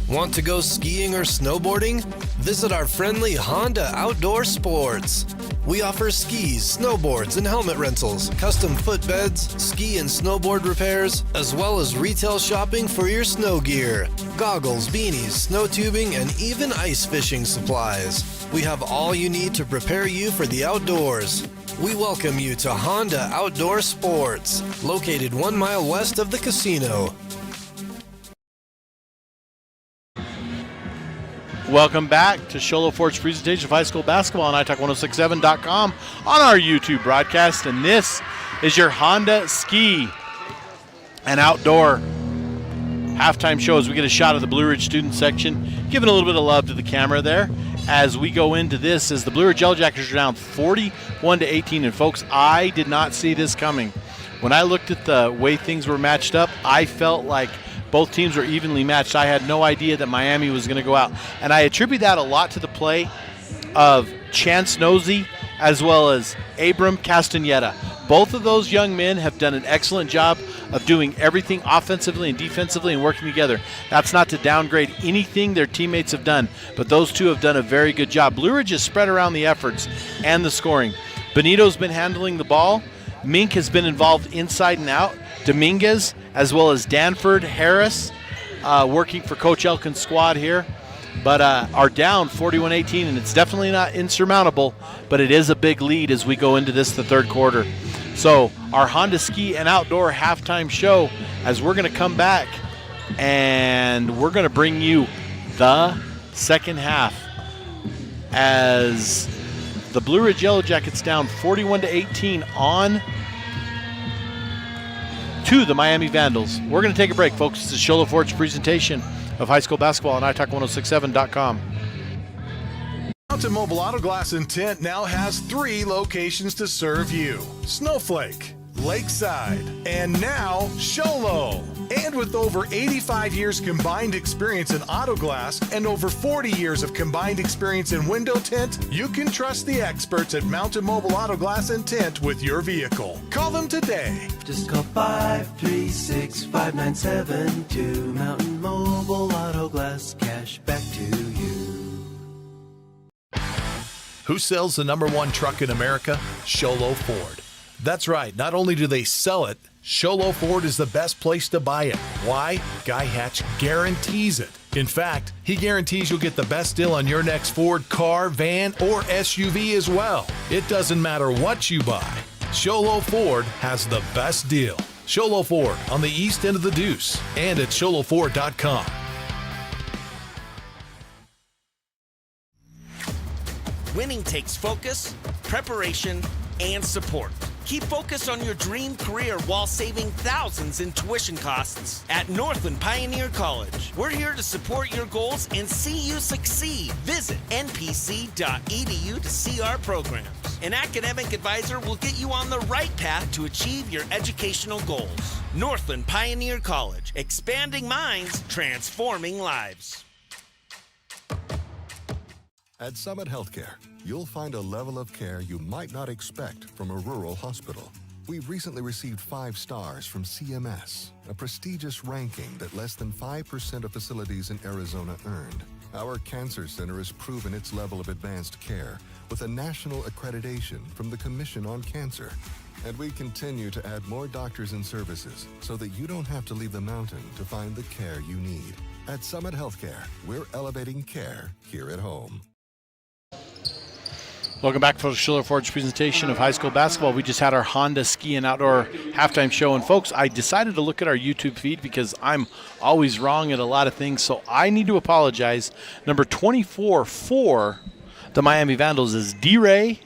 Want to go skiing or snowboarding? Visit our friendly Honda Outdoor Sports. We offer skis, snowboards, and helmet rentals, custom footbeds, ski and snowboard repairs, as well as retail shopping for your snow gear, goggles, beanies, snow tubing, and even ice fishing supplies. We have all you need to prepare you for the outdoors. We welcome you to Honda Outdoor Sports, located 1 mile west of the casino. Welcome back to Sholo Ford's presentation of high school basketball on iTalk1067.com on our YouTube broadcast. And this is your Honda Ski and Outdoor halftime show as we get a shot of the Blue Ridge student section, giving a little bit of love to the camera there as we go into this as the Blue Ridge Yellow Jackets are down 41-18. And folks, I did not see this coming. When I looked at the way things were matched up, I felt like both teams were evenly matched. I had no idea that Miami was going to go out. And I attribute that a lot to the play of Chance Nosey as well as Abram Castaneda. Both of those young men have done an excellent job of doing everything offensively and defensively and working together. That's not to downgrade anything their teammates have done, but those two have done a very good job. Blue Ridge has spread around the efforts and the scoring. Benito's been handling the ball. Mink has been involved inside and out. Dominguez, as well as Danford, Harris, working for Coach Elkin's squad here, but are down 41-18, and it's definitely not insurmountable, but it is a big lead as we go into this, the third quarter. So our Honda Ski and Outdoor halftime show, as we're going to come back, and we're going to bring you the second half as the Blue Ridge Yellow Jackets down 41-18 on to the Miami Vandals. We're going to take a break, folks. This is Shola Ford's presentation of high school basketball on iTalk1067.com. Mountain Mobile Auto Glass and Tint now has 3 locations to serve you: Snowflake, Lakeside, and now Sholo. And with over 85 years combined experience in auto glass and over 40 years of combined experience in window tint, you can trust the experts at Mountain Mobile Auto Glass and Tint with your vehicle. Call them today. Just call 536-5972. Mountain Mobile Auto Glass, cash back to you. Who sells the #1 truck in America? Sholo Ford. That's right. Not only do they sell it, Sholo Ford is the best place to buy it. Why? Guy Hatch guarantees it. In fact, he guarantees you'll get the best deal on your next Ford car, van, or SUV as well. It doesn't matter what you buy. Sholo Ford has the best deal. Sholo Ford on the east end of the Deuce and at sholoford.com. Winning takes focus, preparation, and support. Keep focus on your dream career while saving thousands in tuition costs at Northland Pioneer College. We're here to support your goals and see you succeed. Visit npc.edu to see our programs. An academic advisor will get you on the right path to achieve your educational goals. Northland Pioneer College, expanding minds, transforming lives. At Summit Healthcare, you'll find a level of care you might not expect from a rural hospital. We've recently received 5 stars from CMS, a prestigious ranking that less than 5% of facilities in Arizona earned. Our cancer center has proven its level of advanced care with a national accreditation from the Commission on Cancer. And we continue to add more doctors and services so that you don't have to leave the mountain to find the care you need. At Summit Healthcare, we're elevating care here at home. Welcome back for the Schiller Ford's presentation of high school basketball. We just had our Honda Ski and Outdoor halftime show. And, folks, I decided to look at our YouTube feed because I'm always wrong at a lot of things, so I need to apologize. Number 24 for the Miami Vandals is DeRay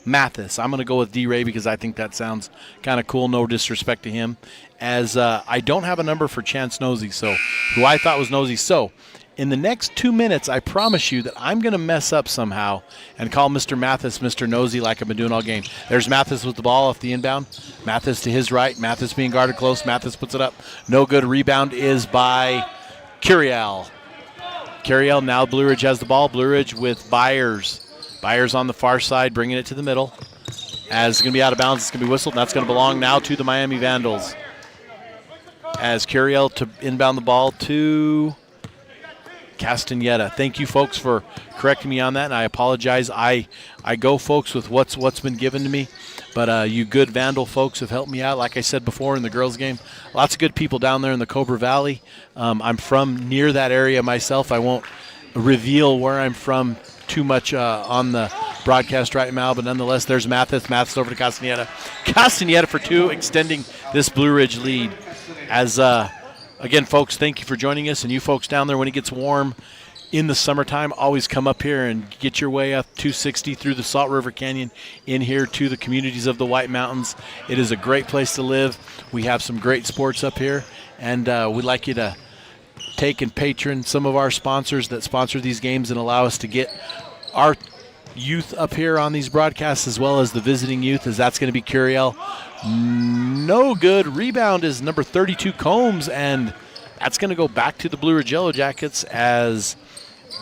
Mathis. I'm going to go with DeRay because I think that sounds kind of cool. No disrespect to him. As I don't have a number for Chance Nosey, so who I thought was Nosey. So in the next 2 minutes, I promise you that I'm going to mess up somehow and call Mr. Mathis Mr. Nosey like I've been doing all game. There's Mathis with the ball off the inbound. Mathis to his right. Mathis being guarded close. Mathis puts it up. No good. Rebound is by Curiel. Curiel, now Blue Ridge has the ball. Blue Ridge with Byers. Byers on the far side, bringing it to the middle. As it's going to be out of bounds, it's going to be whistled, and that's going to belong now to the Miami Vandals. As Curiel to inbound the ball to Castaneda. Thank you, folks, for correcting me on that, and I apologize. I go, folks, with what's been given to me, but you good Vandal folks have helped me out. Like I said before in the girls' game, lots of good people down there in the Cobra Valley. I'm from near that area myself. I won't reveal where I'm from too much on the broadcast right now, but nonetheless, there's Mathis. Mathis over to Castaneda. Castaneda for 2, extending this Blue Ridge lead. As again, folks, thank you for joining us, and you folks down there, when it gets warm in the summertime, always come up here and get your way up 260 through the Salt River Canyon in here to the communities of the White Mountains. It is a great place to live. We have some great sports up here, and we'd like you to take and patron some of our sponsors that sponsor these games and allow us to get our youth up here on these broadcasts, as well as the visiting youth, as that's going to be Curiel. No good. Rebound is number 32, Combs, and that's going to go back to the Blue Ridge Yellow Jackets as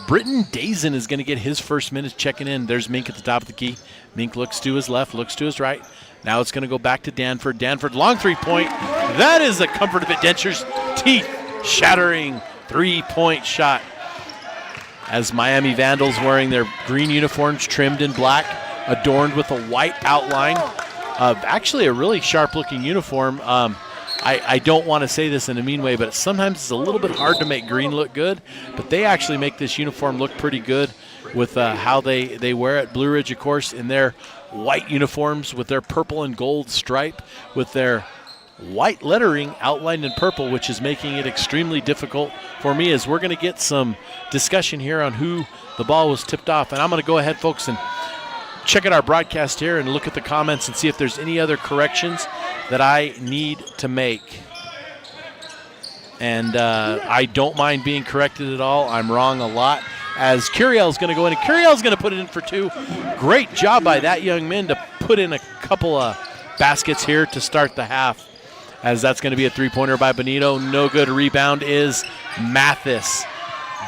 Britton Dazen is going to get his first minutes checking in. There's Mink at the top of the key. Mink looks to his left, looks to his right. Now it's going to go back to Danford. Danford, long three-point. That is the Comfort of It Dentures teeth-shattering three-point shot. As Miami Vandals, wearing their green uniforms trimmed in black, adorned with a white outline. Actually a really sharp-looking uniform. I don't want to say this in a mean way, but sometimes it's a little bit hard to make green look good, but they actually make this uniform look pretty good with how they wear it. Blue Ridge, of course, in their white uniforms with their purple and gold stripe, with their white lettering outlined in purple, which is making it extremely difficult for me, as we're going to get some discussion here on who the ball was tipped off. And I'm going to go ahead, folks, and check out our broadcast here and look at the comments and see if there's any other corrections that I need to make. And I don't mind being corrected at all. I'm wrong a lot. As Curiel's going to go in, and Curiel's going to put it in for two. Great job by that young man to put in a couple of baskets here to start the half, as that's going to be a three-pointer by Benito. No good. Rebound is Mathis.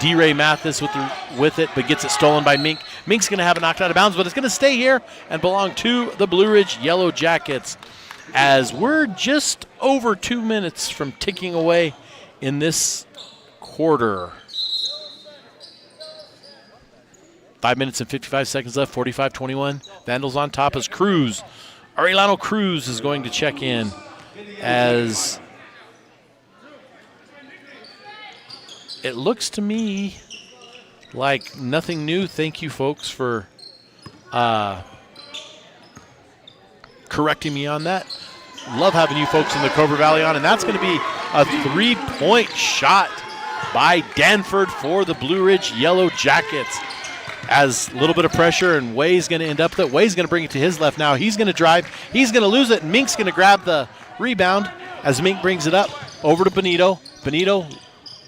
D-Ray Mathis with it, but gets it stolen by Mink. Mink's going to have it knocked out of bounds, but it's going to stay here and belong to the Blue Ridge Yellow Jackets, as we're just over 2 minutes from ticking away in this quarter. 5 minutes and 55 seconds left, 45-21. Vandals on top as Cruz. Arellano Cruz is going to check in, as it looks to me like nothing new. Thank you, folks, for correcting me on that. Love having you folks in the Cobra Valley on, and that's going to be a three-point shot by Danford for the Blue Ridge Yellow Jackets. As a little bit of pressure, and Way's going to end up with it. Way's going to bring it to his left now. He's going to drive. He's going to lose it, and Mink's going to grab the rebound as Mink brings it up over to Benito. Benito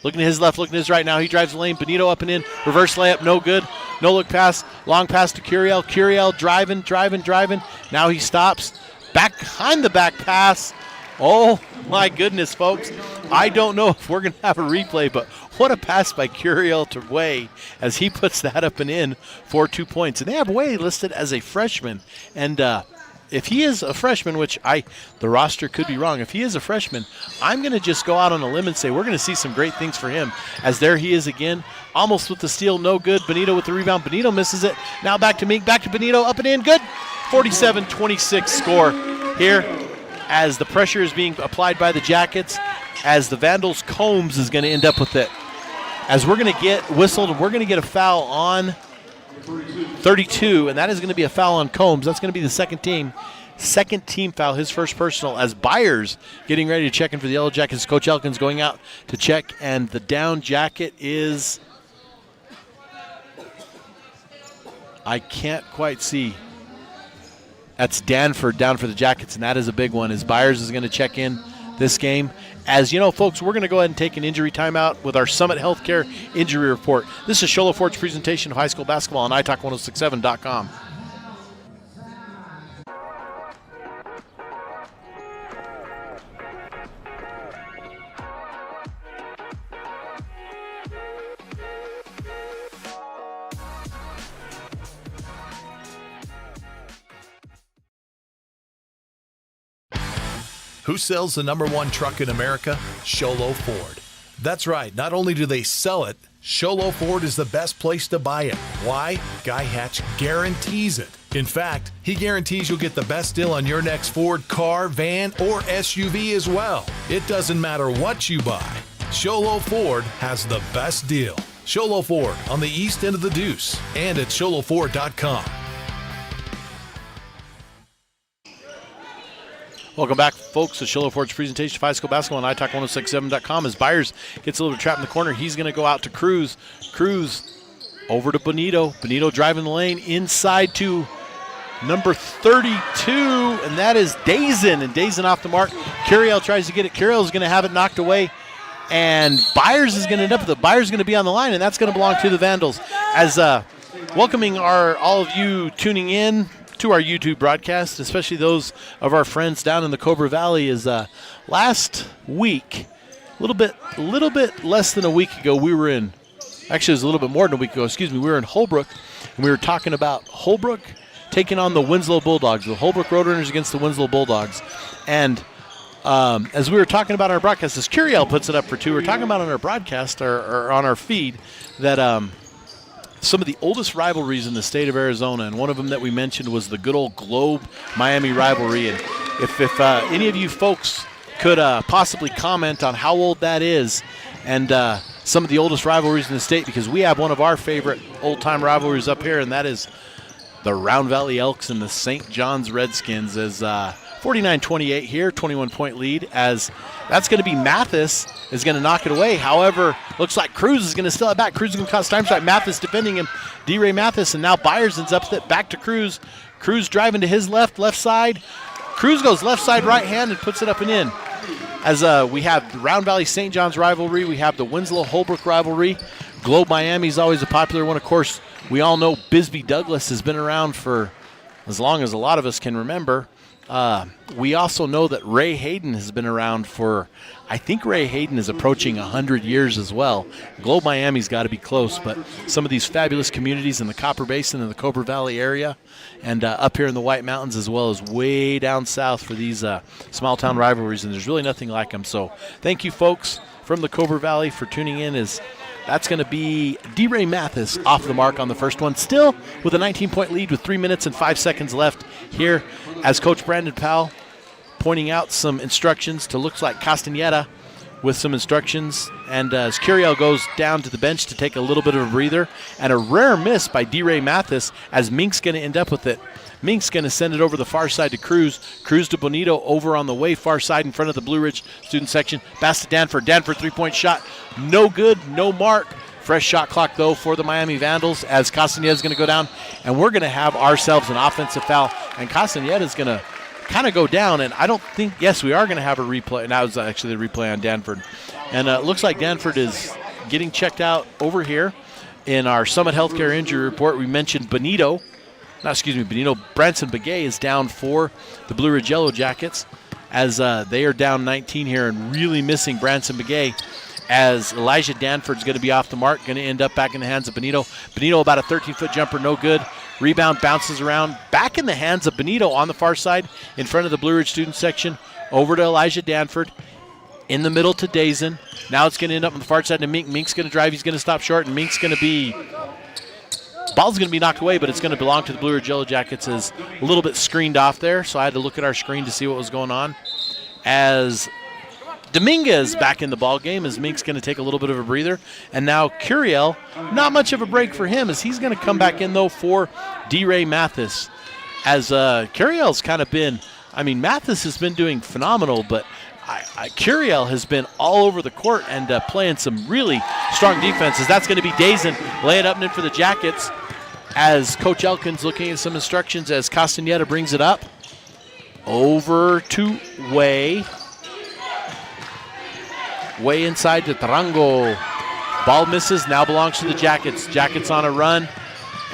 looking to his left, looking to his right now. He drives the lane. Benito up and in. Reverse layup, no good. No look pass. Long pass to Curiel. Curiel driving. Now he stops. Back behind the back pass. Oh, my goodness, folks. I don't know if we're going to have a replay, but what a pass by Curiel to Way as he puts that up and in for 2 points. And they have Way listed as a freshman. And if he is a freshman, which the roster could be wrong, if he is a freshman, I'm going to just go out on a limb and say we're going to see some great things for him. As there he is again, almost with the steal, no good. Benito with the rebound. Benito misses it. Now back to Mink, back to Benito, up and in, good. 47-26 score here, as the pressure is being applied by the Jackets, as the Vandals. Combs is going to end up with it. As we're going to get whistled, and we're going to get a foul on 32, and that is going to be a foul on Combs. That's going to be the second team foul, his first personal, as Byers getting ready to check in for the Yellow Jackets. Coach Elkins going out to check, and the down jacket is, I can't quite see. That's Danford down for the Jackets, and that is a big one, as Byers is going to check in this game. As you know, folks, we're going to go ahead and take an injury timeout with our Summit Healthcare Injury Report. This is Shola Ford's presentation of high school basketball on iTalk1067.com. Who sells the #1 truck in America? Sholo Ford. That's right. Not only do they sell it, Sholo Ford is the best place to buy it. Why? Guy Hatch guarantees it. In fact, he guarantees you'll get the best deal on your next Ford car, van, or SUV as well. It doesn't matter what you buy. Sholo Ford has the best deal. Sholo Ford on the east end of the Deuce and at sholoford.com. Welcome back, folks, to Shiloh Ford's presentation of high school basketball on iTalk1067.com. As Byers gets a little bit trapped in the corner, he's going to go out to Cruz. Cruz over to Bonito. Bonito driving the lane inside to number 32, and that is Dazen. And Dazen off the mark. Curiel tries to get it. Curiel is going to have it knocked away, and Byers is going to end up with it. Byers is going to be on the line, and that's going to belong to the Vandals. As welcoming all of you tuning in to our YouTube broadcast, especially those of our friends down in the Cobra Valley, is last week, a little bit less than a week ago, we were in, actually it was a little bit more than a week ago, we were in Holbrook, and we were talking about Holbrook taking on the Winslow Bulldogs, the Holbrook Roadrunners against the Winslow Bulldogs. And as we were talking about our broadcast, as Curiel puts it up for two, we're talking about on our broadcast or on our feed that some of the oldest rivalries in the state of Arizona, and one of them that we mentioned was the good old Globe-Miami rivalry. And if any of you folks could possibly comment on how old that is and some of the oldest rivalries in the state, because we have one of our favorite old-time rivalries up here, and that is the Round Valley Elks and the St. John's Redskins. As 49-28 here, 21-point lead, as that's going to be Mathis is going to knock it away. However, looks like Cruz is going to steal it back. Cruz is going to cause time strike. Mathis defending him. D-Ray Mathis, and now Byers ends up with it back to Cruz. Cruz driving to his left side. Cruz goes left side, right hand, and puts it up and in. As we have the Round Valley St. John's rivalry, we have the Winslow Holbrook rivalry. Globe Miami is always a popular one. Of course, we all know Bisbee Douglas has been around for as long as a lot of us can remember. We also know that Ray Hayden has been around for, I think Ray Hayden is approaching 100 years as well. Globe Miami's got to be close, but some of these fabulous communities in the Copper Basin and the Cobra Valley area, and up here in the White Mountains, as well as way down south for these small town rivalries, and there's really nothing like them. So thank you, folks from the Cobra Valley, for tuning in. That's going to be D-Ray Mathis off the mark on the first one, still with a 19-point lead with 3 minutes and 5 seconds left here, as Coach Brandon Powell pointing out some instructions to looks like Castaneda with some instructions. And as Curiel goes down to the bench to take a little bit of a breather, and a rare miss by D-Ray Mathis, as Mink's going to end up with it. Mink's going to send it over the far side to Cruz. Cruz to Bonito over on the way far side in front of the Blue Ridge student section. Pass to Danford. Danford three-point shot. No good, no mark. Fresh shot clock, though, for the Miami Vandals, as Castaneda is going to go down. And we're going to have ourselves an offensive foul. And Castaneda is going to kind of go down. And I don't think, yes, we are going to have a replay. And that was actually the replay on Danford. And it looks like Danford is getting checked out over here. In our Summit Healthcare injury report, we mentioned Bonito. Branson Begay is down for the Blue Ridge Yellow Jackets, as they are down 19 here and really missing Branson Begay, as Elijah Danford's going to be off the mark, going to end up back in the hands of Bonito. Bonito, about a 13-foot jumper, no good. Rebound bounces around, back in the hands of Bonito on the far side in front of the Blue Ridge student section, over to Elijah Danford. In the middle to Dazen. Now it's going to end up on the far side to Mink. Mink's going to drive. He's going to stop short, and Mink's going to be... Ball's going to be knocked away, but it's going to belong to the Blue Ridge Yellow Jackets, as a little bit screened off there, so I had to look at our screen to see what was going on. As Dominguez back in the ball game, as Mink's going to take a little bit of a breather. And now Curiel, not much of a break for him, as he's going to come back in, though, for D-Ray Mathis. As Curiel's kind of been, Mathis has been doing phenomenal, but Curiel has been all over the court and playing some really strong defenses. That's going to be Dazen, lay it up and in for the Jackets, as Coach Elkins looking at some instructions as Castaneda brings it up. Over to Way. Way inside to Tarango. Ball misses, now belongs to the Jackets. Jackets on a run,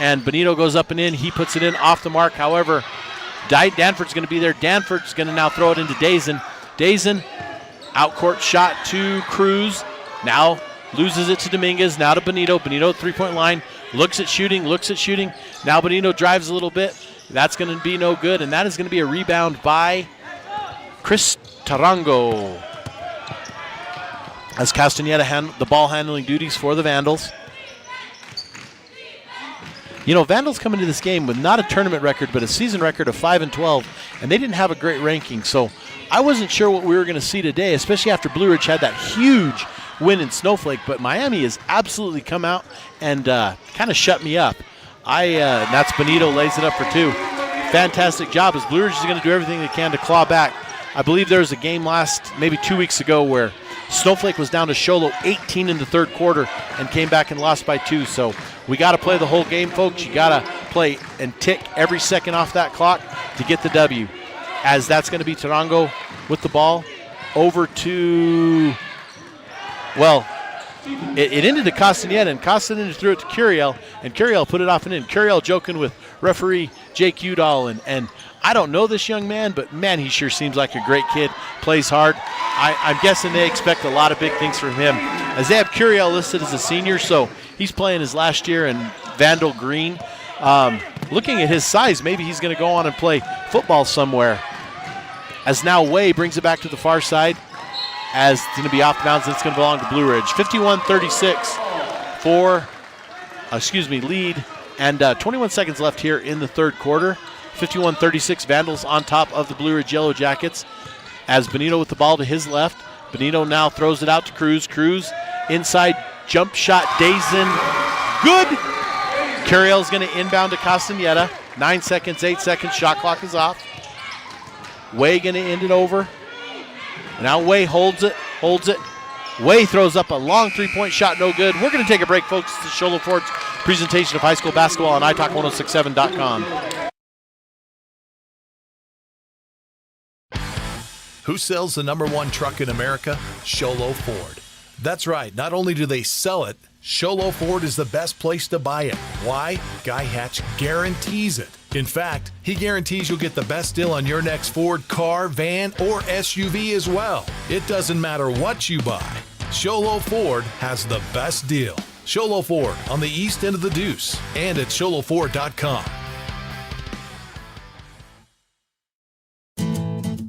and Bonito goes up and in. He puts it in off the mark. However, Danford's going to be there. Danford's going to now throw it into Dazen. Dazen, out-court shot to Cruz. Now loses it to Dominguez. Now to Bonito. Bonito, three-point line. Looks at shooting. Now Bonito drives a little bit. That's going to be no good, and that is going to be a rebound by Chris Tarango, as Castaneda the ball handling duties for the Vandals. Vandals come into this game with not a tournament record, but a season record of 5-12, and they didn't have a great ranking. So I wasn't sure what we were going to see today, especially after Blue Ridge had that huge win in Snowflake. But Miami has absolutely come out and kind of shut me up. That's Bonito, lays it up for two. Fantastic job, as Blue Ridge is going to do everything they can to claw back. I believe there was a game maybe 2 weeks ago where Snowflake was down to Sholo 18 in the third quarter and came back and lost by 2. So we got to play the whole game, folks. You got to play and tick every second off that clock to get the W. As that's going to be Tarango with the ball over to, well, it ended to Castaneda, and Castaneda threw it to Curiel, and Curiel put it off and in. Curiel joking with referee Jake Udall, and I don't know this young man, but man, he sure seems like a great kid, plays hard. I'm guessing they expect a lot of big things from him, as they have Curiel listed as a senior, so he's playing his last year in Vandal Green. Looking at his size, maybe he's going to go on and play football somewhere. As now Way brings it back to the far side, as it's going to be off bounds, and it's going to belong to Blue Ridge. 51-36 lead, and 21 seconds left here in the third quarter. 51-36, Vandals on top of the Blue Ridge Yellow Jackets, as Benito with the ball to his left. Benito now throws it out to Cruz. Cruz inside, jump shot, Dazen, good. Curiel's going to inbound to Castaneda. 9 seconds, 8 seconds, shot clock is off. Way going to end it over. Now Way holds it. Way throws up a long three-point shot, no good. We're going to take a break, folks. This is Sholo Ford's presentation of high school basketball on iTalk1067.com. Who sells the #1 truck in America? Sholo Ford. That's right. Not only do they sell it, Sholo Ford is the best place to buy it. Why? Guy Hatch guarantees it. In fact, he guarantees you'll get the best deal on your next Ford car, van, or SUV as well. It doesn't matter what you buy. Sholo Ford has the best deal. Sholo Ford on the east end of the Deuce and at sholoford.com.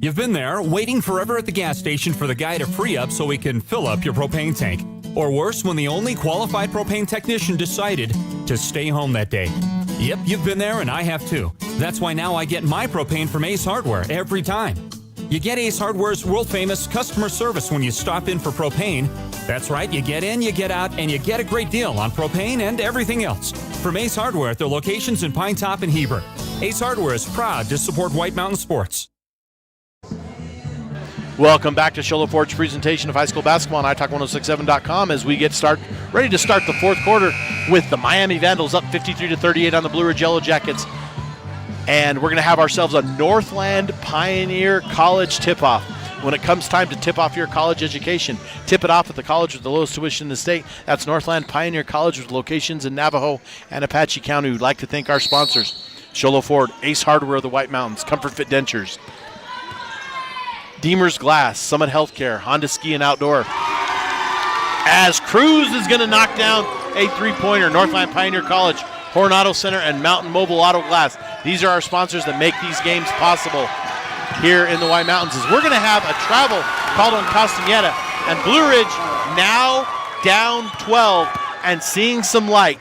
You've been there, waiting forever at the gas station for the guy to free up so he can fill up your propane tank. Or worse, when the only qualified propane technician decided to stay home that day. Yep, you've been there, and I have too. That's why now I get my propane from Ace Hardware every time. You get Ace Hardware's world-famous customer service when you stop in for propane. That's right, you get in, you get out, and you get a great deal on propane and everything else. From Ace Hardware at their locations in Pine Top and Heber. Ace Hardware is proud to support White Mountain Sports. Welcome back to Sholo Ford's presentation of high school basketball on iTalk1067.com as we get ready to start the fourth quarter with the Miami Vandals up 53-38 on the Blue Ridge Yellow Jackets. And we're going to have ourselves a Northland Pioneer College tip-off. When it comes time to tip off your college education, tip it off at the college with the lowest tuition in the state. That's Northland Pioneer College with locations in Navajo and Apache County. We'd like to thank our sponsors, Sholo Ford, Ace Hardware of the White Mountains, Comfort Fit Dentures, Deemer's Glass, Summit Healthcare, Honda Ski and Outdoor. As Cruz is going to knock down a three-pointer, Northland Pioneer College, Horn Auto Center, and Mountain Mobile Auto Glass. These are our sponsors that make these games possible here in the White Mountains. We're going to have a travel called on Castaneda, and Blue Ridge now down 12 and seeing some light.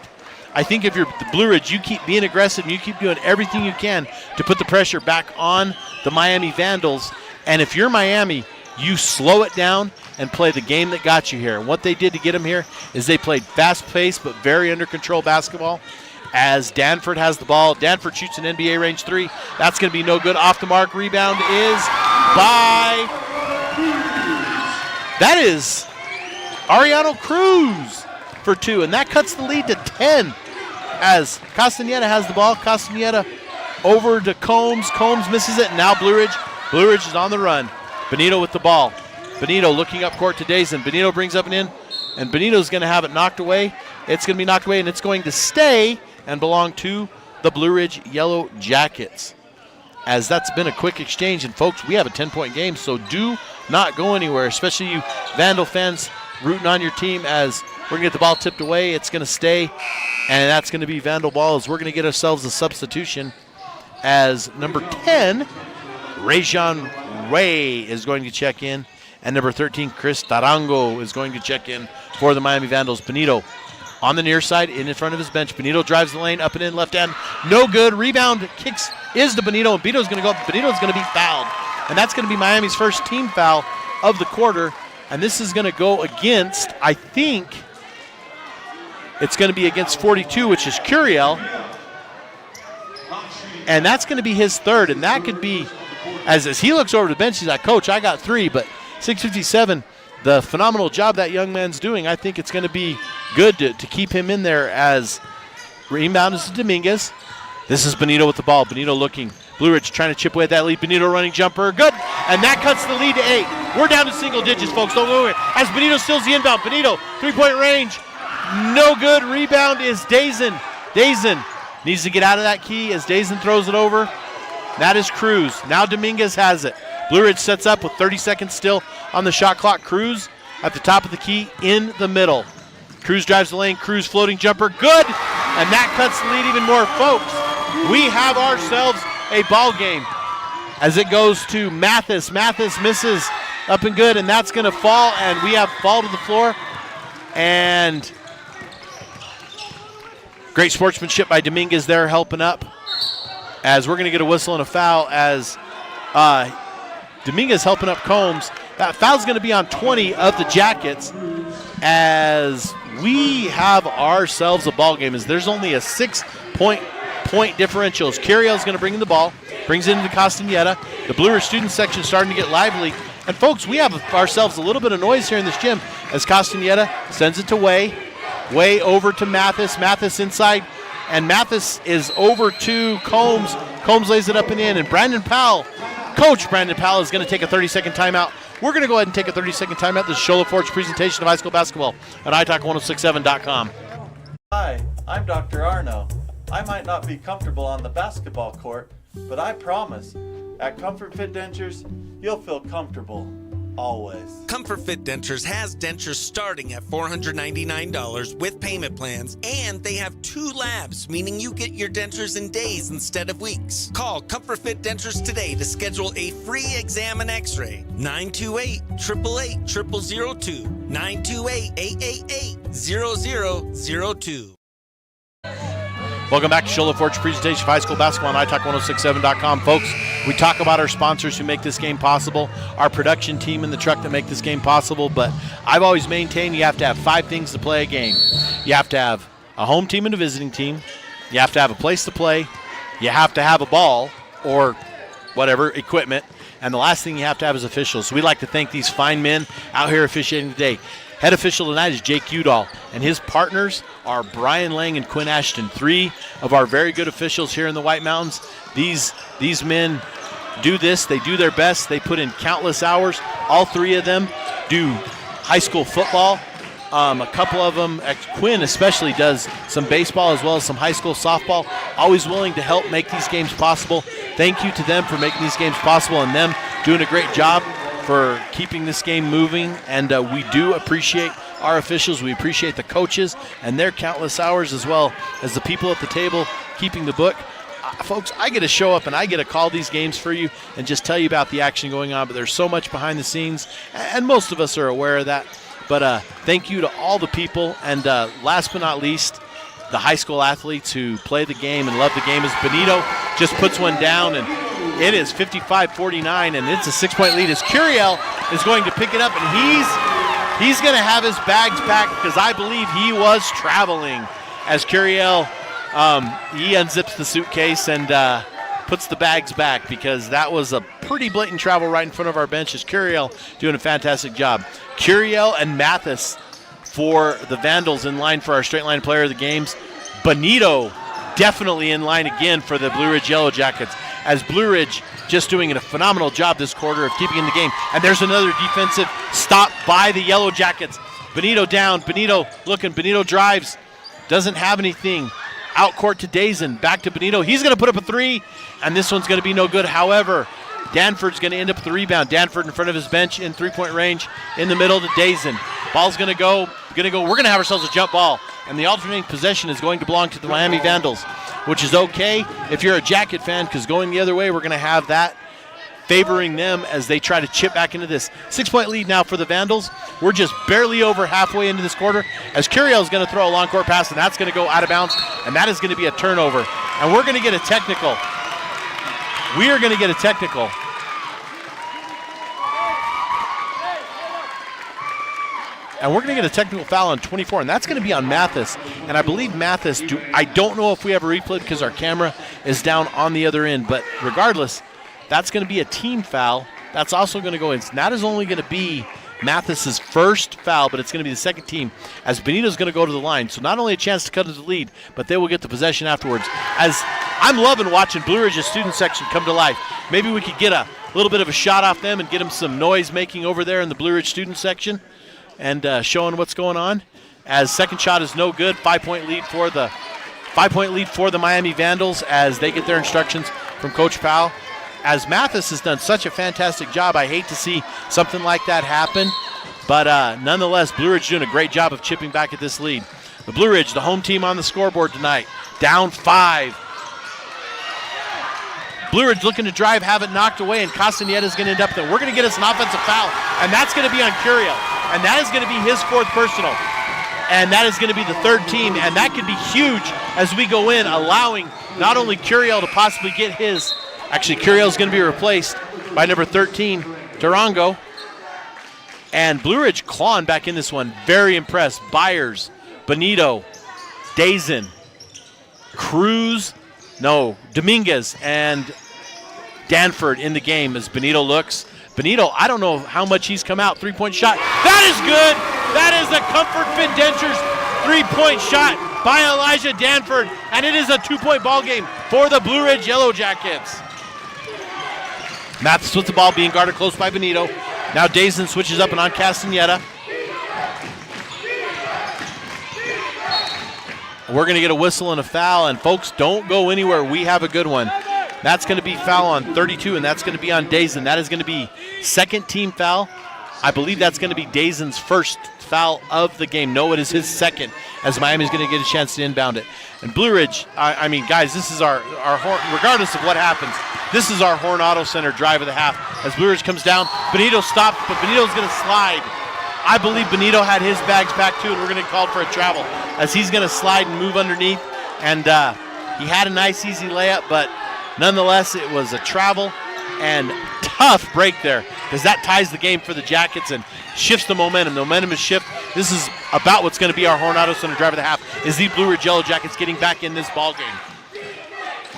I think if you're the Blue Ridge, you keep being aggressive, and you keep doing everything you can to put the pressure back on the Miami Vandals. And if you're Miami, you slow it down and play the game that got you here. And what they did to get them here is they played fast-paced but very under-control basketball. As Danford has the ball, Danford shoots an NBA range three. That's going to be no good. Off the mark, rebound is by, that is Ariano Cruz for two. And that cuts the lead to 10 as Castaneda has the ball. Castaneda over to Combs. Combs misses it, and now Blue Ridge is on the run. Benito with the ball. Benito looking up court to Dazen. Benito brings up and in, and Benito's going to have it knocked away. It's going to be knocked away, and it's going to stay and belong to the Blue Ridge Yellow Jackets. As that's been a quick exchange, and folks, we have a 10-point game, so do not go anywhere, especially you Vandal fans rooting on your team. As we're going to get the ball tipped away, it's going to stay, and that's going to be Vandal ball. As we're going to get ourselves a substitution as number 10, Rajon Ray is going to check in, and number 13, Chris Tarango is going to check in for the Miami Vandals. Benito on the near side in front of his bench. Benito drives the lane, up and in, left end, no good. Rebound kicks is to Benito, and Benito's going to go up. Benito's going to be fouled, and that's going to be Miami's first team foul of the quarter, and this is going to go against, I think, it's going to be against 42, which is Curiel, and that's going to be his third, and that could be As he looks over to the bench, he's like, Coach, I got 3, but 6:57, the phenomenal job that young man's doing, I think it's going to be good to keep him in there. As rebound is to Dominguez. This is Benito with the ball. Benito looking. Blue Ridge trying to chip away at that lead. Benito running jumper. Good. And that cuts the lead to 8. We're down to single digits, folks. Don't go away. As Benito steals the inbound. Benito, 3-point range. No good. Rebound is Dazen. Dazen needs to get out of that key as Dazen throws it over. That is Cruz. Now Dominguez has it. Blue Ridge sets up with 30 seconds still on the shot clock. Cruz at the top of the key in the middle. Cruz drives the lane. Cruz floating jumper. Good. And that cuts the lead even more. Folks, we have ourselves a ball game as it goes to Mathis. Mathis misses up and good, and that's going to fall, and we have fall to the floor. And great sportsmanship by Dominguez there helping up, as we're going to get a whistle and a foul as Dominguez helping up Combs. That foul's going to be on 20 of the Jackets, as we have ourselves a ball game, as there's only a 6-point differential. As Curiel's going to bring in the ball, brings it into Castaneda. The Blue Ridge student section starting to get lively. And folks, we have ourselves a little bit of noise here in this gym as Castaneda sends it to Way over to Mathis. Mathis inside, and Mathis is over to Combs. Combs lays it up and in, and Coach Brandon Powell is going to take a 30-second timeout. We're going to go ahead and take a 30-second timeout. This is Shola Ford's presentation of high school basketball on iTalk1067.com. Hi, I'm Dr. Arno. I might not be comfortable on the basketball court, but I promise, at Comfort Fit Dentures, you'll feel comfortable, always. Comfort Fit Dentures has dentures starting at $499 with payment plans, and they have 2 labs, meaning you get your dentures in days instead of weeks. Call Comfort Fit Dentures today to schedule a free exam and x-ray. 928-888-0002. 928-888-0002. Welcome back to Shola Ford's presentation of high school basketball on iTalk1067.com. Folks, we talk about our sponsors who make this game possible, our production team in the truck that make this game possible, but I've always maintained you have to have 5 things to play a game. You have to have a home team and a visiting team. You have to have a place to play. You have to have a ball or whatever, equipment. And the last thing you have to have is officials. So we'd like to thank these fine men out here officiating today. Head official tonight is Jake Udall, and his partners are Brian Lang and Quinn Ashton, 3 of our very good officials here in the White Mountains. These men do this. They do their best. They put in countless hours. All 3 of them do high school football. A couple of them, Quinn especially, does some baseball as well as some high school softball. Always willing to help make these games possible. Thank you to them for making these games possible and them doing a great job for keeping this game moving, and we do appreciate our officials. We appreciate the coaches and their countless hours, as well as the people at the table keeping the book. Folks, I get to show up and I get to call these games for you and just tell you about the action going on, but there's so much behind the scenes, and most of us are aware of that. But thank you to all the people, and last but not least, the high school athletes who play the game and love the game, as Benito just puts one down, and it is 55-49, and it's a 6-point lead as Curiel is going to pick it up, and he's going to have his bags packed because I believe he was traveling. As Curiel, he unzips the suitcase and puts the bags back, because that was a pretty blatant travel right in front of our bench. As Curiel doing a fantastic job. Curiel and Mathis for the Vandals in line for our straight line player of the games. Benito definitely in line again for the Blue Ridge Yellow Jackets, as Blue Ridge just doing a phenomenal job this quarter of keeping in the game. And there's another defensive stop by the Yellow Jackets. Benito down, Benito looking, Benito drives, doesn't have anything. Out court to Dazen, back to Benito. He's going to put up a 3, and this one's going to be no good. However, Danford's going to end up with the rebound. Danford in front of his bench in 3-point range in the middle to Dazen. Ball's going to go. We're going to have ourselves a jump ball, and the alternating possession is going to belong to the Miami Vandals, which is okay if you're a Jacket fan, because going the other way, we're going to have that favoring them as they try to chip back into this. 6-point lead now for the Vandals. We're just barely over halfway into this quarter, as Curiel is going to throw a long court pass, and that's going to go out of bounds, and that is going to be a turnover. And we're going to get a technical. We are going to get a technical. And we're going to get a technical foul on 24, and that's going to be on Mathis. And I believe Mathis, I don't know if we have a replay because our camera is down on the other end, but regardless, That's going to be a team foul. That's also going to go in. That is only going to be Mathis's first foul, but it's going to be the second team as Benito's going to go to the line. So not only a chance to cut into the lead, but they will get the possession afterwards. As I'm loving watching Blue Ridge's student section come to life. Maybe we could get a little bit of a shot off them and get them some noise making over there in the Blue Ridge student section and showing what's going on. As second shot is no good, 5-point lead for the Miami Vandals as they get their instructions from Coach Powell. As Mathis has done such a fantastic job, I hate to see something like that happen, but nonetheless, Blue Ridge doing a great job of chipping back at this lead. The Blue Ridge, the home team on the scoreboard tonight, down 5. Blue Ridge looking to drive, have it knocked away, and Castañeda is going to end up there. We're going to get us an offensive foul, and that's going to be on Curiel, and that is going to be his 4th personal, and that is going to be the 3rd team, and that could be huge as we go in, allowing not only Curiel to possibly get his. Actually, Curiel is going to be replaced by number 13, Durango. And Blue Ridge clawing back in this one. Very impressed. Byers, Benito, Dazen, Dominguez, and Danford in the game as Benito looks. Benito, I don't know how much he's come out. 3-point shot. That is good. That is a Comfort Fit Dentures 3-point shot by Elijah Danford. And it is a 2-point ball game for the Blue Ridge Yellow Jackets. Mathis with the ball, being guarded close by Benito. Now Dazen switches up and on Castañeda. We're going to get a whistle and a foul, and folks, don't go anywhere. We have a good one. That's going to be foul on 32, and that's going to be on Dazen. That is going to be second team foul. I believe that's going to be Dazen's first foul of the game. No, it is his second, as Miami's going to get a chance to inbound it. And Blue Ridge, I mean, guys, this is our regardless of what happens, this is our Horn Auto Center drive of the half. As Blue Ridge comes down, Benito stops, but Benito's going to slide. I believe Benito had his bags packed too, and we're going to call for a travel as he's going to slide and move underneath. And he had a nice, easy layup, but nonetheless, it was a travel and tough break there because that ties the game for the Jackets and shifts the momentum. The momentum is shift. This is about what's going to be our Horn Auto Center drive of the half, is the Blue Ridge Yellow Jackets getting back in this ball game.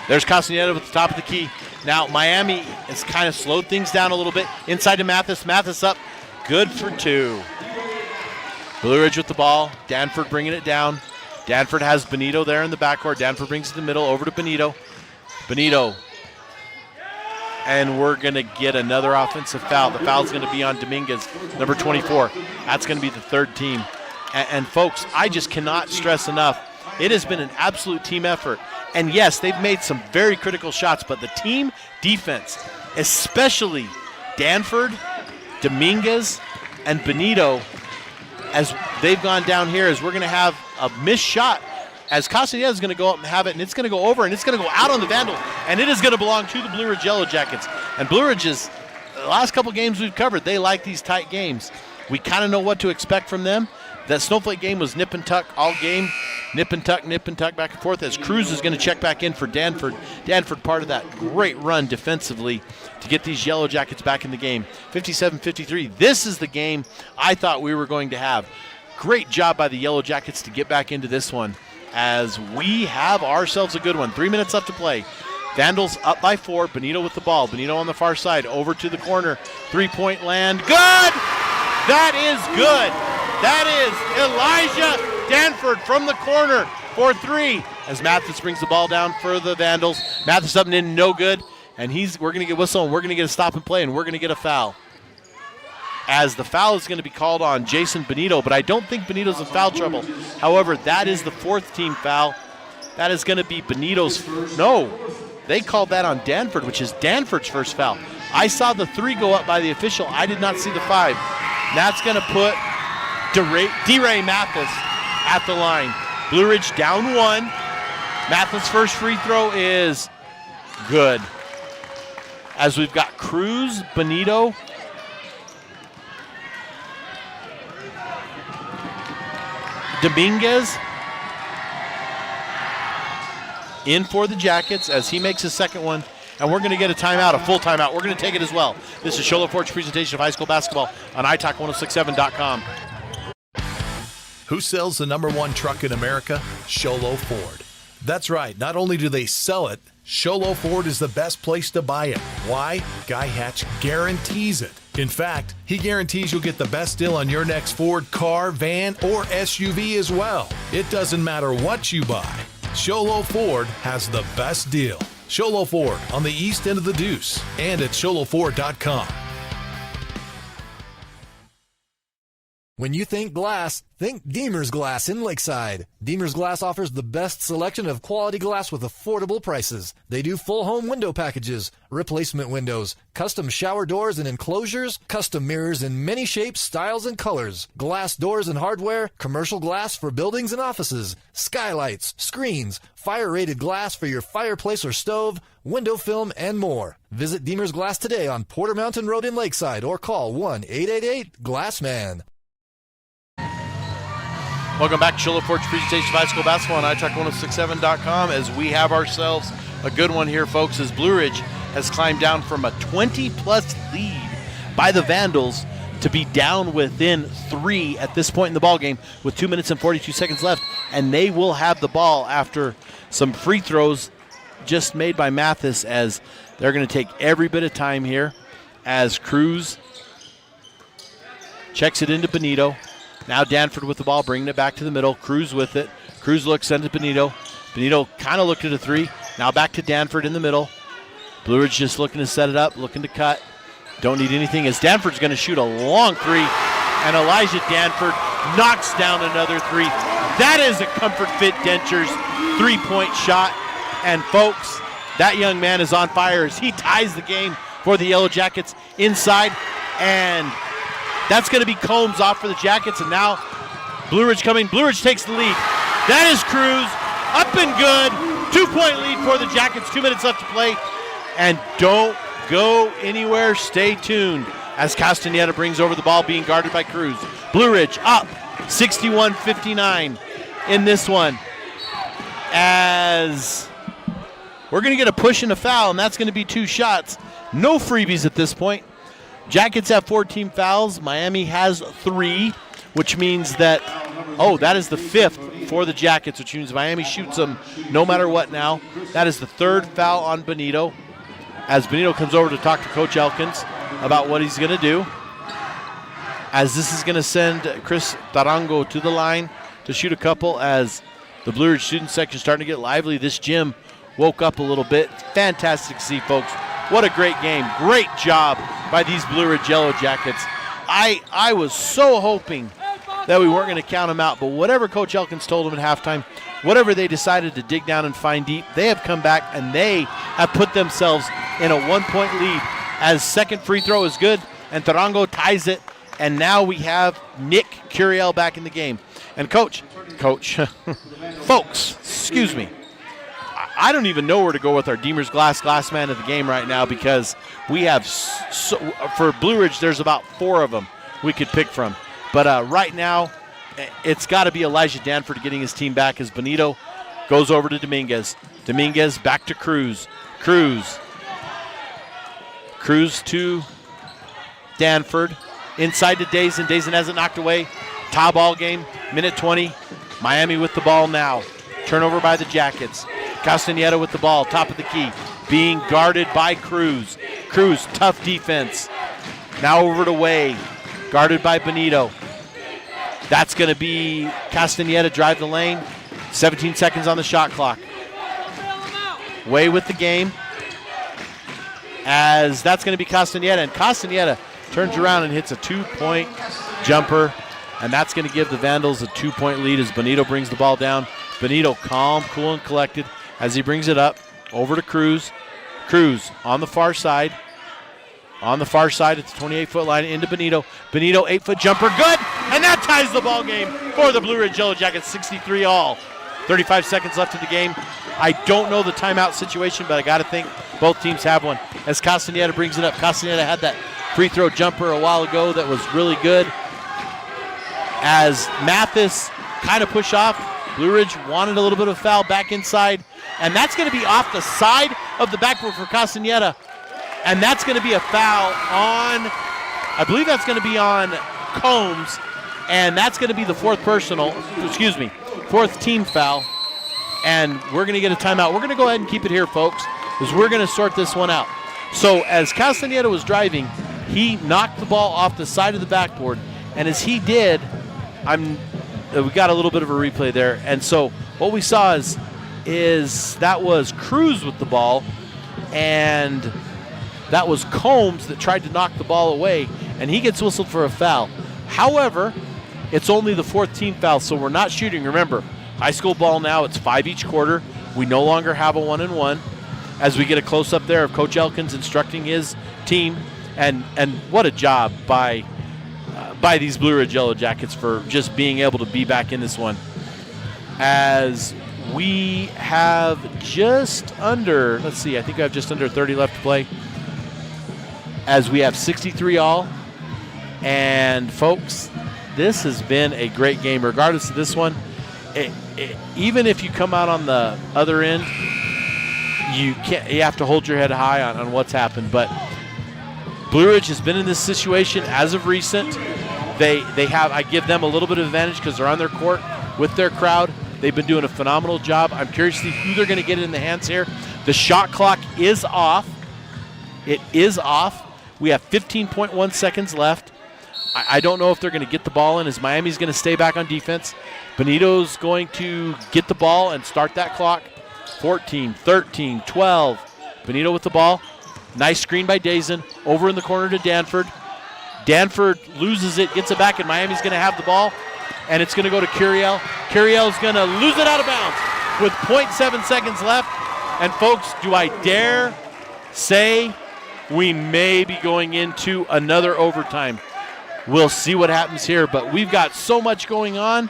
There's Castañeda at the top of the key. Now, Miami has kind of slowed things down a little bit. Inside to Mathis. Mathis up. Good for 2. Blue Ridge with the ball. Danford bringing it down. Danford has Benito there in the backcourt. Danford brings it to the middle over to Benito. Benito. And we're going to get another offensive foul. The foul's going to be on Dominguez, number 24. That's going to be the 3rd team. And folks, I just cannot stress enough, it has been an absolute team effort. And yes, they've made some very critical shots, but the team defense, especially Danford, Dominguez, and Benito, as they've gone down here, as we're going to have a missed shot, as Castañeda is going to go up and have it, and it's going to go over, and it's going to go out on the Vandal, and it is going to belong to the Blue Ridge Yellow Jackets. And Blue Ridge's, the last couple games we've covered, they like these tight games. We kind of know what to expect from them. That Snowflake game was nip and tuck all game. Nip and tuck, back and forth, as Cruz is going to check back in for Danford. Danford part of that great run defensively to get these Yellow Jackets back in the game. 57-53. This is the game I thought we were going to have. Great job by the Yellow Jackets to get back into this one, as we have ourselves a good one. 3 minutes left to play. Vandals up by 4. Benito with the ball. Benito on the far side. Over to the corner. 3-point land. Good! That is good. That is Elijah Danford from the corner for 3. As Mathis brings the ball down for the Vandals. Mathis up and in, no good. And we're going to get whistle, and we're going to get a stop and play, and we're going to get a foul. As the foul is going to be called on Jason Benito, but I don't think Benito's in foul trouble. However, that is the 4th team foul. That is going to be Benito's. No, they called that on Danford, which is Danford's first foul. I saw the 3 go up by the official. I did not see the 5. That's going to put DeRay Mathis at the line. Blue Ridge down 1. Mathis' first free throw is good. As we've got Cruz, Benito, Dominguez in for the Jackets as he makes his second one. And we're going to get a timeout, a full timeout. We're going to take it as well. This is Shola Ford's presentation of high school basketball on iTalk1067.com. Who sells the #1 truck in America? Sholo Ford. That's right. Not only do they sell it, Sholo Ford is the best place to buy it. Why? Guy Hatch guarantees it. In fact, he guarantees you'll get the best deal on your next Ford car, van, or SUV as well. It doesn't matter what you buy. Sholo Ford has the best deal. Sholo Ford on the east end of the Deuce and at sholoford.com. When you think glass, think Deemer's Glass in Lakeside. Deemer's Glass offers the best selection of quality glass with affordable prices. They do full home window packages, replacement windows, custom shower doors and enclosures, custom mirrors in many shapes, styles, and colors, glass doors and hardware, commercial glass for buildings and offices, skylights, screens, fire-rated glass for your fireplace or stove, window film, and more. Visit Deemer's Glass today on Porter Mountain Road in Lakeside or call 1-888-GLASSMAN. Welcome back to Sholo Ford's presentation of high school basketball on iTalk1067.com as we have ourselves a good one here, folks, as Blue Ridge has climbed down from a 20-plus lead by the Vandals to be down within 3 at this point in the ballgame with 2 minutes and 42 seconds left, and they will have the ball after some free throws just made by Mathis, as they're going to take every bit of time here as Cruz checks it into Benito. Now Danford with the ball, bringing it back to the middle. Cruz with it. Cruz looks, sends it to Benito. Benito kind of looked at a 3. Now back to Danford in the middle. Blue Ridge just looking to set it up, looking to cut. Don't need anything as Danford's going to shoot a long 3. And Elijah Danford knocks down another 3. That is a Comfort Fit Dentures 3-point shot. And folks, that young man is on fire as he ties the game for the Yellow Jackets inside. And that's going to be Combs off for the Jackets, and now Blue Ridge coming. Blue Ridge takes the lead. That is Cruz. Up and good. 2-point lead for the Jackets. 2 minutes left to play. And don't go anywhere. Stay tuned as Castaneda brings over the ball, being guarded by Cruz. Blue Ridge up 61-59 in this one, as we're going to get a push and a foul, and that's going to be 2 shots. No freebies at this point. Jackets have 14 fouls. Miami has 3, which means that, that is the 5th for the Jackets, which means Miami shoots them no matter what now. That is the 3rd foul on Benito, as Benito comes over to talk to Coach Elkins about what he's going to do, as this is going to send Chris Tarango to the line to shoot a couple, as the Blue Ridge student section starting to get lively. This gym woke up a little bit. Fantastic to see, folks. What a great game. Great job by these Blue Ridge Yellow Jackets. I was so hoping that we weren't going to count them out, but whatever Coach Elkins told them at halftime, whatever they decided to dig down and find deep, they have come back and they have put themselves in a 1-point lead, as second free throw is good and Tarango ties it, and now we have Nick Curiel back in the game. And Coach, folks, excuse me, I don't even know where to go with our Deemer's Glass man of the game right now, because we have, for Blue Ridge, there's about 4 of them we could pick from. But right now, it's got to be Elijah Danford getting his team back, as Benito goes over to Dominguez. Dominguez back to Cruz. Cruz to Danford. Inside to Dazen. Dazen has it knocked away. Tie ball game, minute 20. Miami with the ball now. Turnover by the Jackets. Castaneda with the ball, top of the key, being guarded by Cruz. Cruz, tough defense. Now over to Way, guarded by Benito. That's going to be Castaneda drive the lane. 17 seconds on the shot clock. Way with the game, as that's going to be Castaneda. And Castaneda turns around and hits a 2-point jumper. And that's going to give the Vandals a 2-point lead as Benito brings the ball down. Benito calm, cool, and collected as he brings it up over to Cruz. Cruz on the far side. On the far side at the 28-foot line into Benito. Benito, 8-foot jumper, good! And that ties the ball game for the Blue Ridge Yellow Jackets, 63 all. 35 seconds left in the game. I don't know the timeout situation, but I got to think both teams have one. As Castaneda brings it up. Castaneda had that free throw jumper a while ago that was really good. As Mathis kind of push off, Blue Ridge wanted a little bit of foul back inside, and that's going to be off the side of the backboard for Castaneda, and that's going to be a foul on, I believe that's going to be on Combs, and that's going to be the fourth team foul, and we're going to get a timeout. We're going to go ahead and keep it here, folks, because we're going to sort this one out. So as Castaneda was driving, he knocked the ball off the side of the backboard, and as he did, we got a little bit of a replay there, and so what we saw is that was Cruz with the ball, and that was Combs that tried to knock the ball away, and he gets whistled for a foul. However, it's only the 4th team foul, so we're not shooting. Remember, high school ball now, it's 5 each quarter. We no longer have a 1-and-1. As we get a close-up there of Coach Elkins instructing his team, and what a job by these Blue Ridge Yellow Jackets for just being able to be back in this one. As we have just under, I think we have just under 30 left to play. As we have 63 all. And folks, this has been a great game. Regardless of this one, even if you come out on the other end, you have to hold your head high on what's happened. But Blue Ridge has been in this situation as of recent. They have, I give them a little bit of advantage because they're on their court with their crowd. They've been doing a phenomenal job. I'm curious to see who they're going to get in the hands here. The shot clock is off. It is off. We have 15.1 seconds left. I don't know if they're going to get the ball in, as Miami's going to stay back on defense. Benito's going to get the ball and start that clock. 14, 13, 12. Benito with the ball. Nice screen by Dazen. Over in the corner to Danford. Danford loses it, gets it back, and Miami's going to have the ball. And it's going to go to Curiel. Curiel's going to lose it out of bounds with 0.7 seconds left. And folks, do I dare say we may be going into another overtime? We'll see what happens here, but we've got so much going on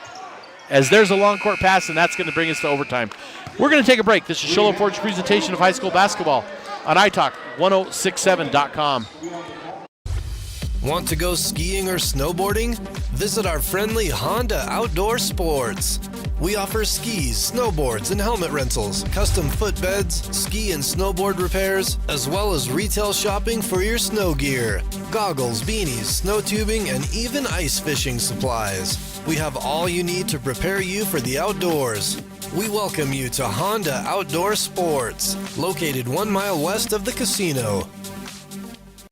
as there's a long court pass, and that's going to bring us to overtime. We're going to take a break. This is Show Ford's presentation of high school basketball on iTalk1067.com. Want to go skiing or snowboarding? Visit our friendly Honda Outdoor Sports. We offer skis, snowboards, and helmet rentals, custom footbeds, ski and snowboard repairs, as well as retail shopping for your snow gear, goggles, beanies, snow tubing, and even ice fishing supplies. We have all you need to prepare you for the outdoors. We welcome you to Honda Outdoor Sports, located 1 mile west of the casino.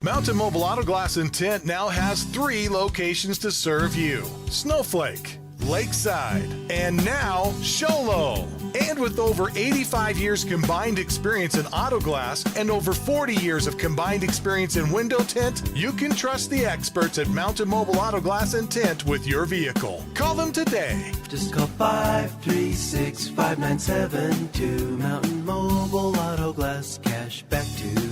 Mountain Mobile Auto Glass and Tint now has 3 locations to serve you: Snowflake, Lakeside, and now Show Low. And with over 85 years combined experience in auto glass and over 40 years of combined experience in window tint, you can trust the experts at Mountain Mobile Auto Glass and Tint with your vehicle. Call them today. Just call 536-5972. Mountain Mobile Auto Glass, cash back to you.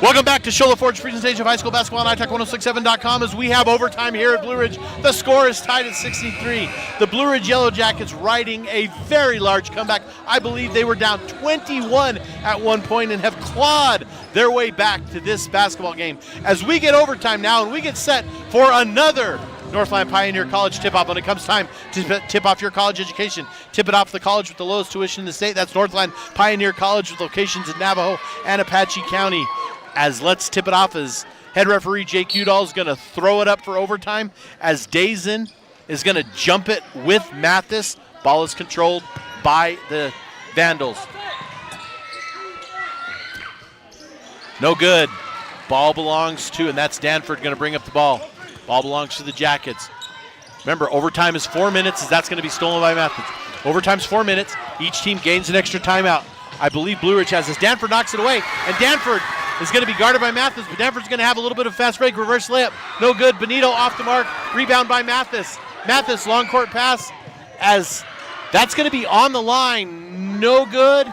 Welcome back to Show Ford's presentation of high school basketball on iTalk1067.com as we have overtime here at Blue Ridge. The score is tied at 63. The Blue Ridge Yellow Jackets riding a very large comeback. I believe they were down 21 at one point and have clawed their way back to this basketball game. As we get overtime now and we get set for another Northland Pioneer College tip-off when it comes time to tip off your college education. Tip it off the college with the lowest tuition in the state. That's Northland Pioneer College with locations in Navajo and Apache County. As let's tip it off as head referee Jake Udall is going to throw it up for overtime as Dazen is going to jump it with Mathis. Ball is controlled by the Vandals. No good. Ball belongs to, and that's Danford going to bring up the ball. Ball belongs to the Jackets. Remember, overtime is 4 minutes as that's going to be stolen by Mathis. Overtime's 4 minutes. Each team gains an extra timeout. I believe Blue Ridge has this. Danford knocks it away, and Danford is going to be guarded by Mathis, but Danford's going to have a little bit of fast break. Reverse layup. No good. Benito off the mark. Rebound by Mathis. Mathis, long court pass, as that's going to be on the line. No good.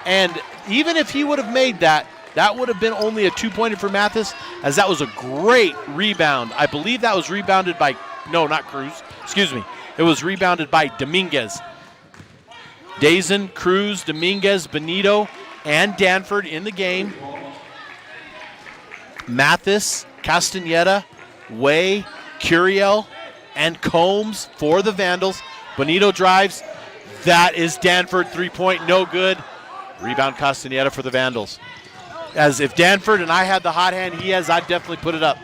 And even if he would have made that, that would have been only a 2-pointer for Mathis, as that was a great rebound. I believe that was rebounded by, no, not Cruz. Excuse me. It was rebounded by Dominguez. Dazen, Cruz, Dominguez, Benito, and Danford in the game. Mathis, Castaneda, Way, Curiel, and Combs for the Vandals. Benito drives. That is Danford, 3-point, no good. Rebound Castaneda for the Vandals. As if Danford and I had the hot hand he has, I'd definitely put it up.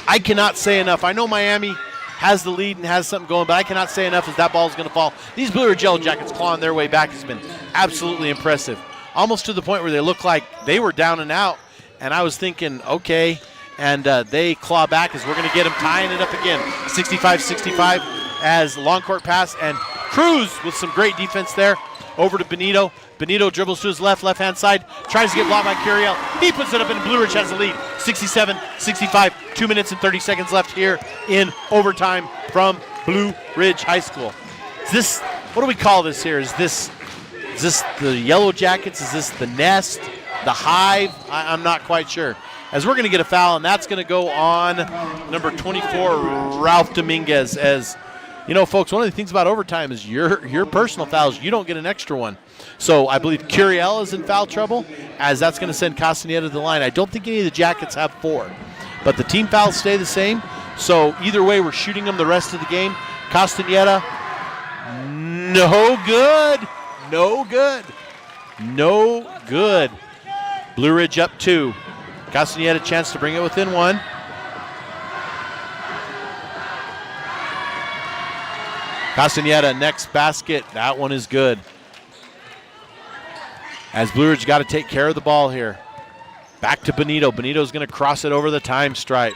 I cannot say enough. I know Miami has the lead and has something going, but I cannot say enough as that ball is going to fall. These Blue Ridge Yellow Jackets clawing their way back has been absolutely impressive. Almost to the point where they look like they were down and out, and I was thinking, okay, and they claw back as we're going to get them tying it up again. 65-65 as long court pass, and Cruz with some great defense there over to Benito. Benito dribbles to his left-hand side, tries to get blocked by Curiel. He puts it up, and Blue Ridge has the lead. 67-65, 2 minutes and 30 seconds left here in overtime from Blue Ridge High School. Is this, what do we call this here? Is this the Yellow Jackets? Is this the Nest? The Hive? I'm not quite sure. As we're going to get a foul, and that's going to go on number 24, Ralph Dominguez. As you know, folks, one of the things about overtime is your personal fouls, you don't get an extra one. So I believe Curiel is in foul trouble, as that's going to send Castaneda to the line. I don't think any of the Jackets have 4, but the team fouls stay the same. So either way, we're shooting them the rest of the game. Castaneda, no good. No good. No good. Blue Ridge up 2. Castaneda chance to bring it within 1. Castaneda, next basket. That one is good. As Blue Ridge got to take care of the ball here. Back to Benito. Benito's going to cross it over the time stripe.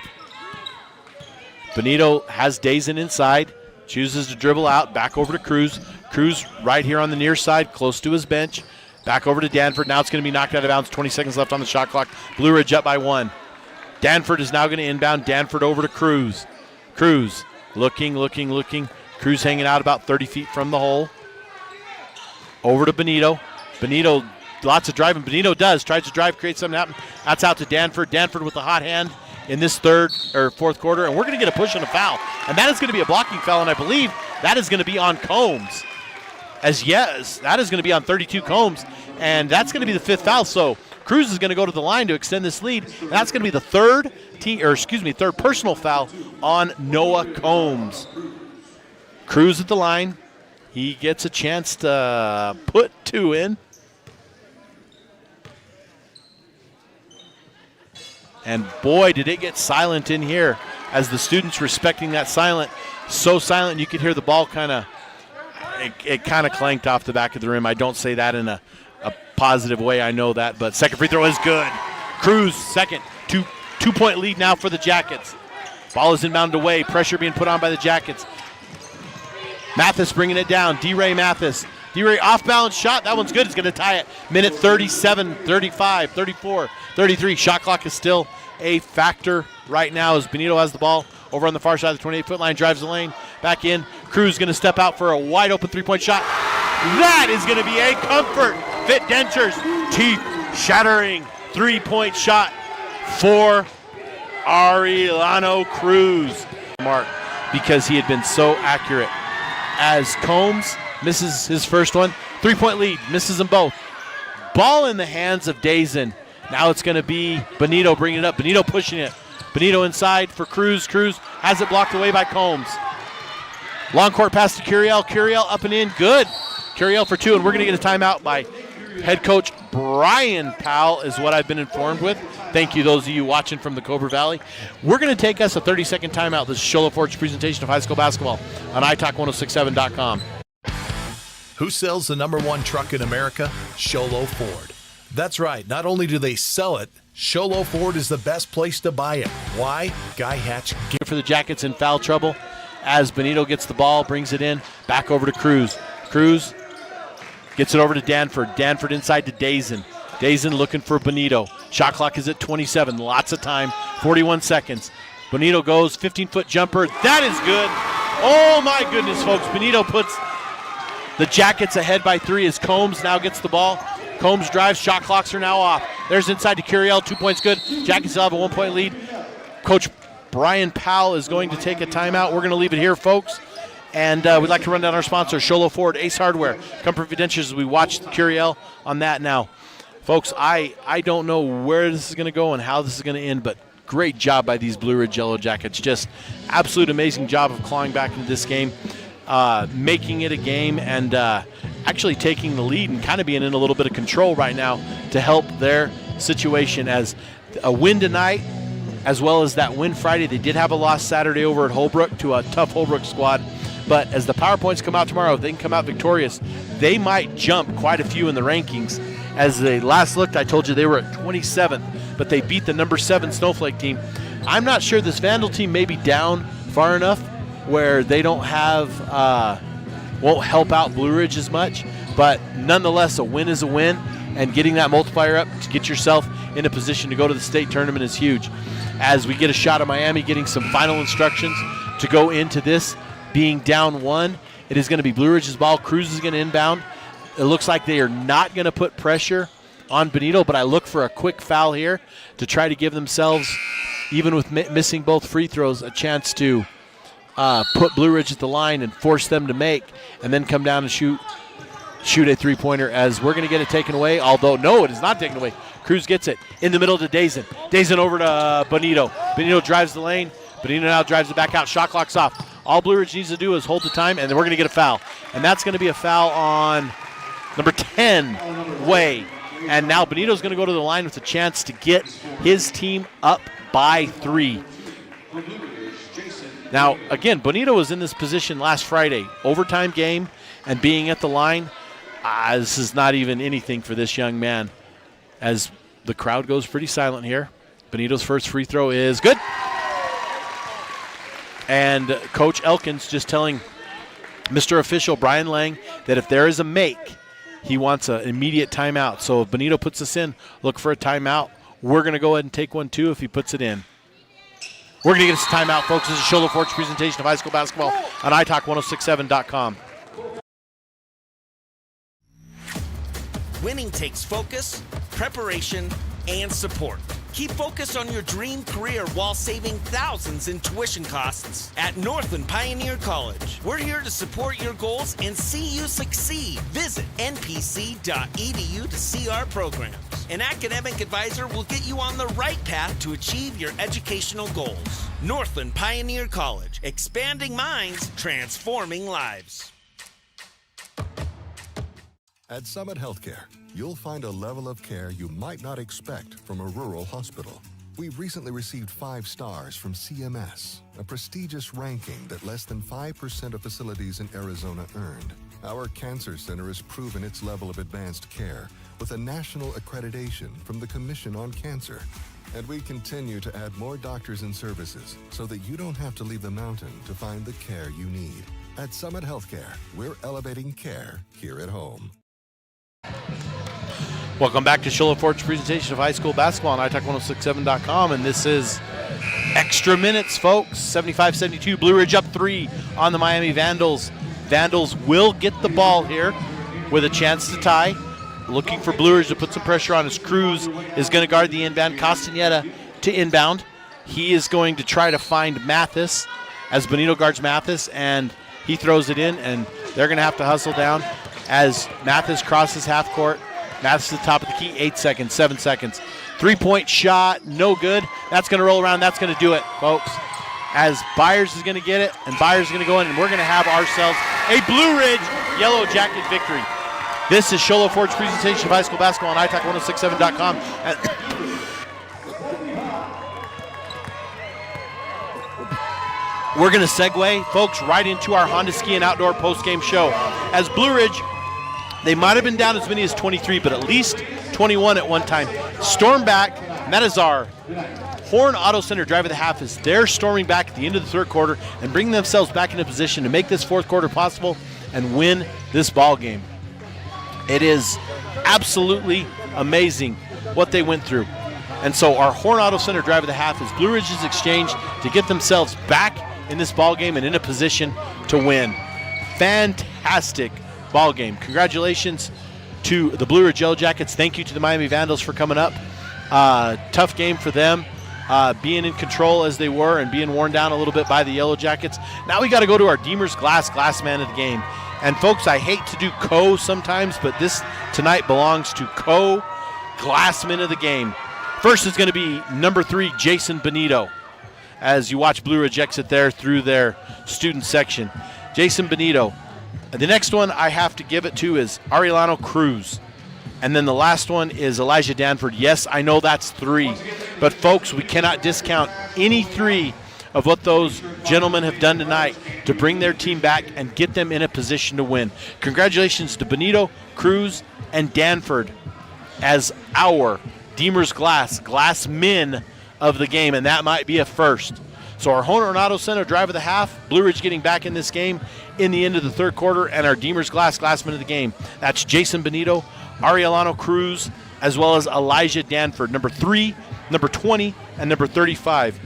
Benito has Dazen inside. Chooses to dribble out. Back over to Cruz. Cruz right here on the near side, close to his bench. Back over to Danford. Now it's going to be knocked out of bounds. 20 seconds left on the shot clock. Blue Ridge up by 1. Danford is now going to inbound. Danford over to Cruz. Cruz looking. Cruz hanging out about 30 feet from the hole. Over to Benito. Benito, lots of driving. Benito tries to drive, create something happen. That's out to Danford. Danford with the hot hand in this fourth quarter, and we're going to get a push and a foul. And that is going to be a blocking foul, and I believe that is going to be on Combs. That is going to be on 32 Combs, and that's going to be the 5th foul. So Cruz is going to go to the line to extend this lead, and that's going to be the third personal foul on Noah Combs. Cruz at the line. He gets a chance to put 2 in. And boy, did it get silent in here as the students respecting that silent. So silent you could hear the ball it kind of clanked off the back of the rim. I don't say that in a positive way, I know that, but second free throw is good. Cruz, second. 2-point lead now for the Jackets. Ball is inbounded away. Pressure being put on by the Jackets. Mathis bringing it down. D-Ray Mathis. D-Ray off-balance shot. That one's good. It's going to tie it. Minute 37, 35, 34, 33. Shot clock is still a factor right now as Benito has the ball over on the far side of the 28-foot line. Drives the lane. Back in. Cruz going to step out for a wide-open three-point shot. That is going to be a comfort. Fit Dentures. Teeth-shattering three-point shot for Arellano Cruz. Mark, because he had been so accurate. As Combs misses his first one. 3-point lead. Misses them both. Ball in the hands of Dazen. Now it's going to be Benito bringing it up. Benito pushing it. Benito inside for Cruz. Cruz has it blocked away by Combs. Long court pass to Curiel. Curiel up and in. Good. Curiel for 2, and we're going to get a timeout by head coach Brian Powell is what I've been informed with. Thank you, those of you watching from the Cobra Valley. We're going to take us a 30-second timeout. This is Shola Ford's presentation of high school basketball on italk1067.com. Who sells the #1 truck in America? Sholo Ford. That's right. Not only do they sell it, Sholo Ford is the best place to buy it. Why? Guy Hatch. For the Jackets in foul trouble as Benito gets the ball, brings it in, back over to Cruz. Cruz gets it over to Danford. Danford inside to Dazen. Dazen looking for Benito. Shot clock is at 27. Lots of time. 41 seconds. Benito goes. 15-foot jumper. That is good. Oh, my goodness, folks. Benito puts the Jackets ahead by 3 as Combs now gets the ball. Combs drives. Shot clocks are now off. There's inside to Curiel. 2 points good. Jackets still have a 1-point lead. Coach Brian Powell is going to take a timeout. We're going to leave it here, folks. And we'd like to run down our sponsor, Sholo Ford, Ace Hardware, Comfort Dentures, as we watch Curiel on that now. Folks, I don't know where this is going to go and how this is going to end, but great job by these Blue Ridge Yellow Jackets. Just absolute amazing job of clawing back into this game, making it a game, and actually taking the lead and kind of being in a little bit of control right now to help their situation. As a win tonight as well as that win Friday. They did have a loss Saturday over at Holbrook to a tough Holbrook squad. But as the PowerPoints come out tomorrow, if they can come out victorious, they might jump quite a few in the rankings. As they last looked, I told you they were at 27th, but they beat the number 7 Snowflake team. I'm not sure this Vandal team may be down far enough where they don't have, won't help out Blue Ridge as much, but nonetheless, a win is a win, and getting that multiplier up to get yourself in a position to go to the state tournament is huge. As we get a shot of Miami getting some final instructions to go into this being down 1, it is going to be Blue Ridge's ball. Cruz is going to inbound. It looks like they are not going to put pressure on Benito, but I look for a quick foul here to try to give themselves, even with missing both free throws, a chance to put Blue Ridge at the line and force them to make, and then come down and shoot a three-pointer, as we're going to get it taken away. Although, no, it is not taken away. Cruz gets it in the middle to Dazen. Dazen over to Benito. Benito drives the lane. Benito now drives it back out. Shot clock's off. All Blue Ridge needs to do is hold the time, and then we're going to get a foul. And that's going to be a foul on number 10, Way. And now Benito's going to go to the line with a chance to get his team up by 3. Now, again, Benito was in this position last Friday. Overtime game and being at the line. This is not even anything for this young man. As the crowd goes pretty silent here. Benito's first free throw is good. And Coach Elkins just telling Mr. Official Brian Lang that if there is a make, he wants an immediate timeout. So if Benito puts this in, look for a timeout. We're going to go ahead and take one too if he puts it in. We're going to get us a timeout, folks. This is Show Forge presentation of high school basketball on iTalk1067.com. Winning takes focus, preparation, and support. Keep focused on your dream career while saving thousands in tuition costs at Northland Pioneer College. We're here to support your goals and see you succeed. Visit npc.edu to see our programs. An academic advisor will get you on the right path to achieve your educational goals. Northland Pioneer College, expanding minds, transforming lives. At Summit Healthcare, you'll find a level of care you might not expect from a rural hospital. We've recently received 5 stars from CMS, a prestigious ranking that less than 5% of facilities in Arizona earned. Our cancer center has proven its level of advanced care with a national accreditation from the Commission on Cancer. And we continue to add more doctors and services so that you don't have to leave the mountain to find the care you need. At Summit Healthcare, we're elevating care here at home. Welcome back to Show Forge presentation of high school basketball on iTalk1067.com, and this is extra minutes, folks. 75-72, Blue Ridge up 3 on the Miami Vandals. Vandals will get the ball here with a chance to tie. Looking for Blue Ridge to put some pressure on as Cruz is going to guard the inbound. Castaneda to inbound. He is going to try to find Mathis as Benito guards Mathis, and he throws it in, and they're going to have to hustle down as Mathis crosses half court. Mathis to the top of the key, 8 seconds, 7 seconds. 3-point shot, no good. That's going to roll around. That's going to do it, folks. As Byers is going to get it, and Byers is going to go in, and we're going to have ourselves a Blue Ridge Yellow Jacket victory. This is Show Forge presentation of high school basketball on iTalk1067.com. We're going to segue, folks, right into our Honda Ski and Outdoor post-game show. As Blue Ridge, they might have been down as many as 23, but at least 21 at one time. Storm back, and that is our Horn Auto Center drive of the half, as they're storming back at the end of the third quarter and bringing themselves back into position to make this fourth quarter possible and win this ball game. It is absolutely amazing what they went through. And so our Horn Auto Center drive of the half is Blue Ridge's exchange to get themselves back in this ball game and in a position to win. Fantastic ball game. Congratulations to the Blue Ridge Yellow Jackets. Thank you to the Miami Vandals for coming up. Tough game for them, being in control as they were and being worn down a little bit by the Yellow Jackets. Now we got to go to our Deemer's Glass man of the game. And folks, I hate to do co sometimes, but this tonight belongs to Glassman of the game. First is going to be number 3, Jason Benito, as you watch Blue Ridge exit there through their student section. Jason Benito. The next one I have to give it to is Arielano Cruz. And then the last one is Elijah Danford. Yes, I know that's 3. But, folks, we cannot discount any three of what those gentlemen have done tonight to bring their team back and get them in a position to win. Congratulations to Benito, Cruz, and Danford as our Deemer's Glass men of the game, and that might be a first. So our Honor Center drive of the half, Blue Ridge getting back in this game in the end of the third quarter, and our Deemer's Glassmen of the game. That's Jason Benito, Arielano Cruz, as well as Elijah Danford, number 3, number 20, and number 35.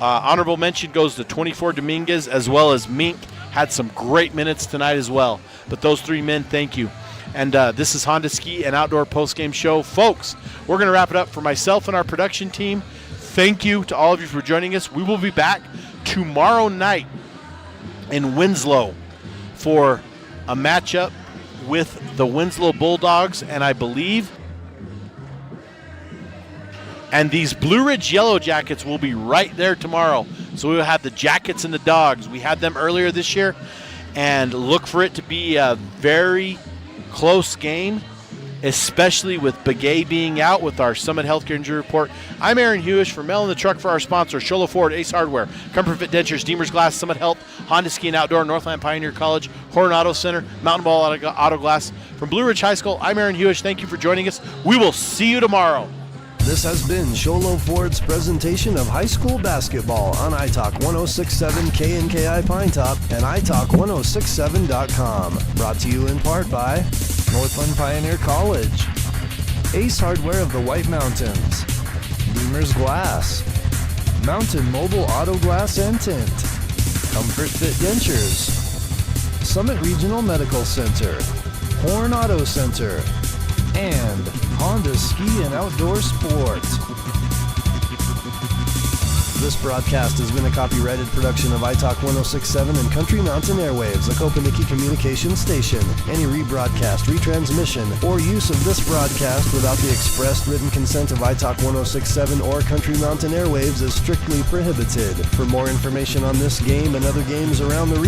Honorable mention goes to 24 Dominguez, as well as Mink. Had some great minutes tonight as well. But those three men, thank you. And this is Honda Ski and Outdoor Postgame Show. Folks, we're going to wrap it up for myself and our production team. Thank you to all of you for joining us. We will be back tomorrow night in Winslow for a matchup with the Winslow Bulldogs, and I believe and these Blue Ridge Yellow Jackets will be right there tomorrow. So we will have the Jackets and the Dogs. We had them earlier this year, and look for it to be a very close game, especially with Begay being out with our Summit Healthcare Injury Report. I'm Aaron Hewish for Mel in the Truck for our sponsor, Sholo Ford, Ace Hardware, Comfort Fit Dentures, Deemer's Glass, Summit Health, Honda Ski and Outdoor, Northland Pioneer College, Horn Auto Center, Mountain Ball Auto Glass. From Blue Ridge High School, I'm Aaron Hewish. Thank you for joining us. We will see you tomorrow. This has been Sholo Ford's presentation of high school basketball on iTalk 1067 KNKI Pine Top and iTalk1067.com. Brought to you in part by Northland Pioneer College, Ace Hardware of the White Mountains, Deemer's Glass, Mountain Mobile Auto Glass and Tint, Comfort Fit Dentures, Summit Regional Medical Center, Horn Auto Center, and Honda Ski and Outdoor Sports. This broadcast has been a copyrighted production of iTalk 1067 and Country Mountain Airwaves, a Kopaniki communications station. Any rebroadcast, retransmission, or use of this broadcast without the expressed written consent of iTalk 1067 or Country Mountain Airwaves is strictly prohibited. For more information on this game and other games around the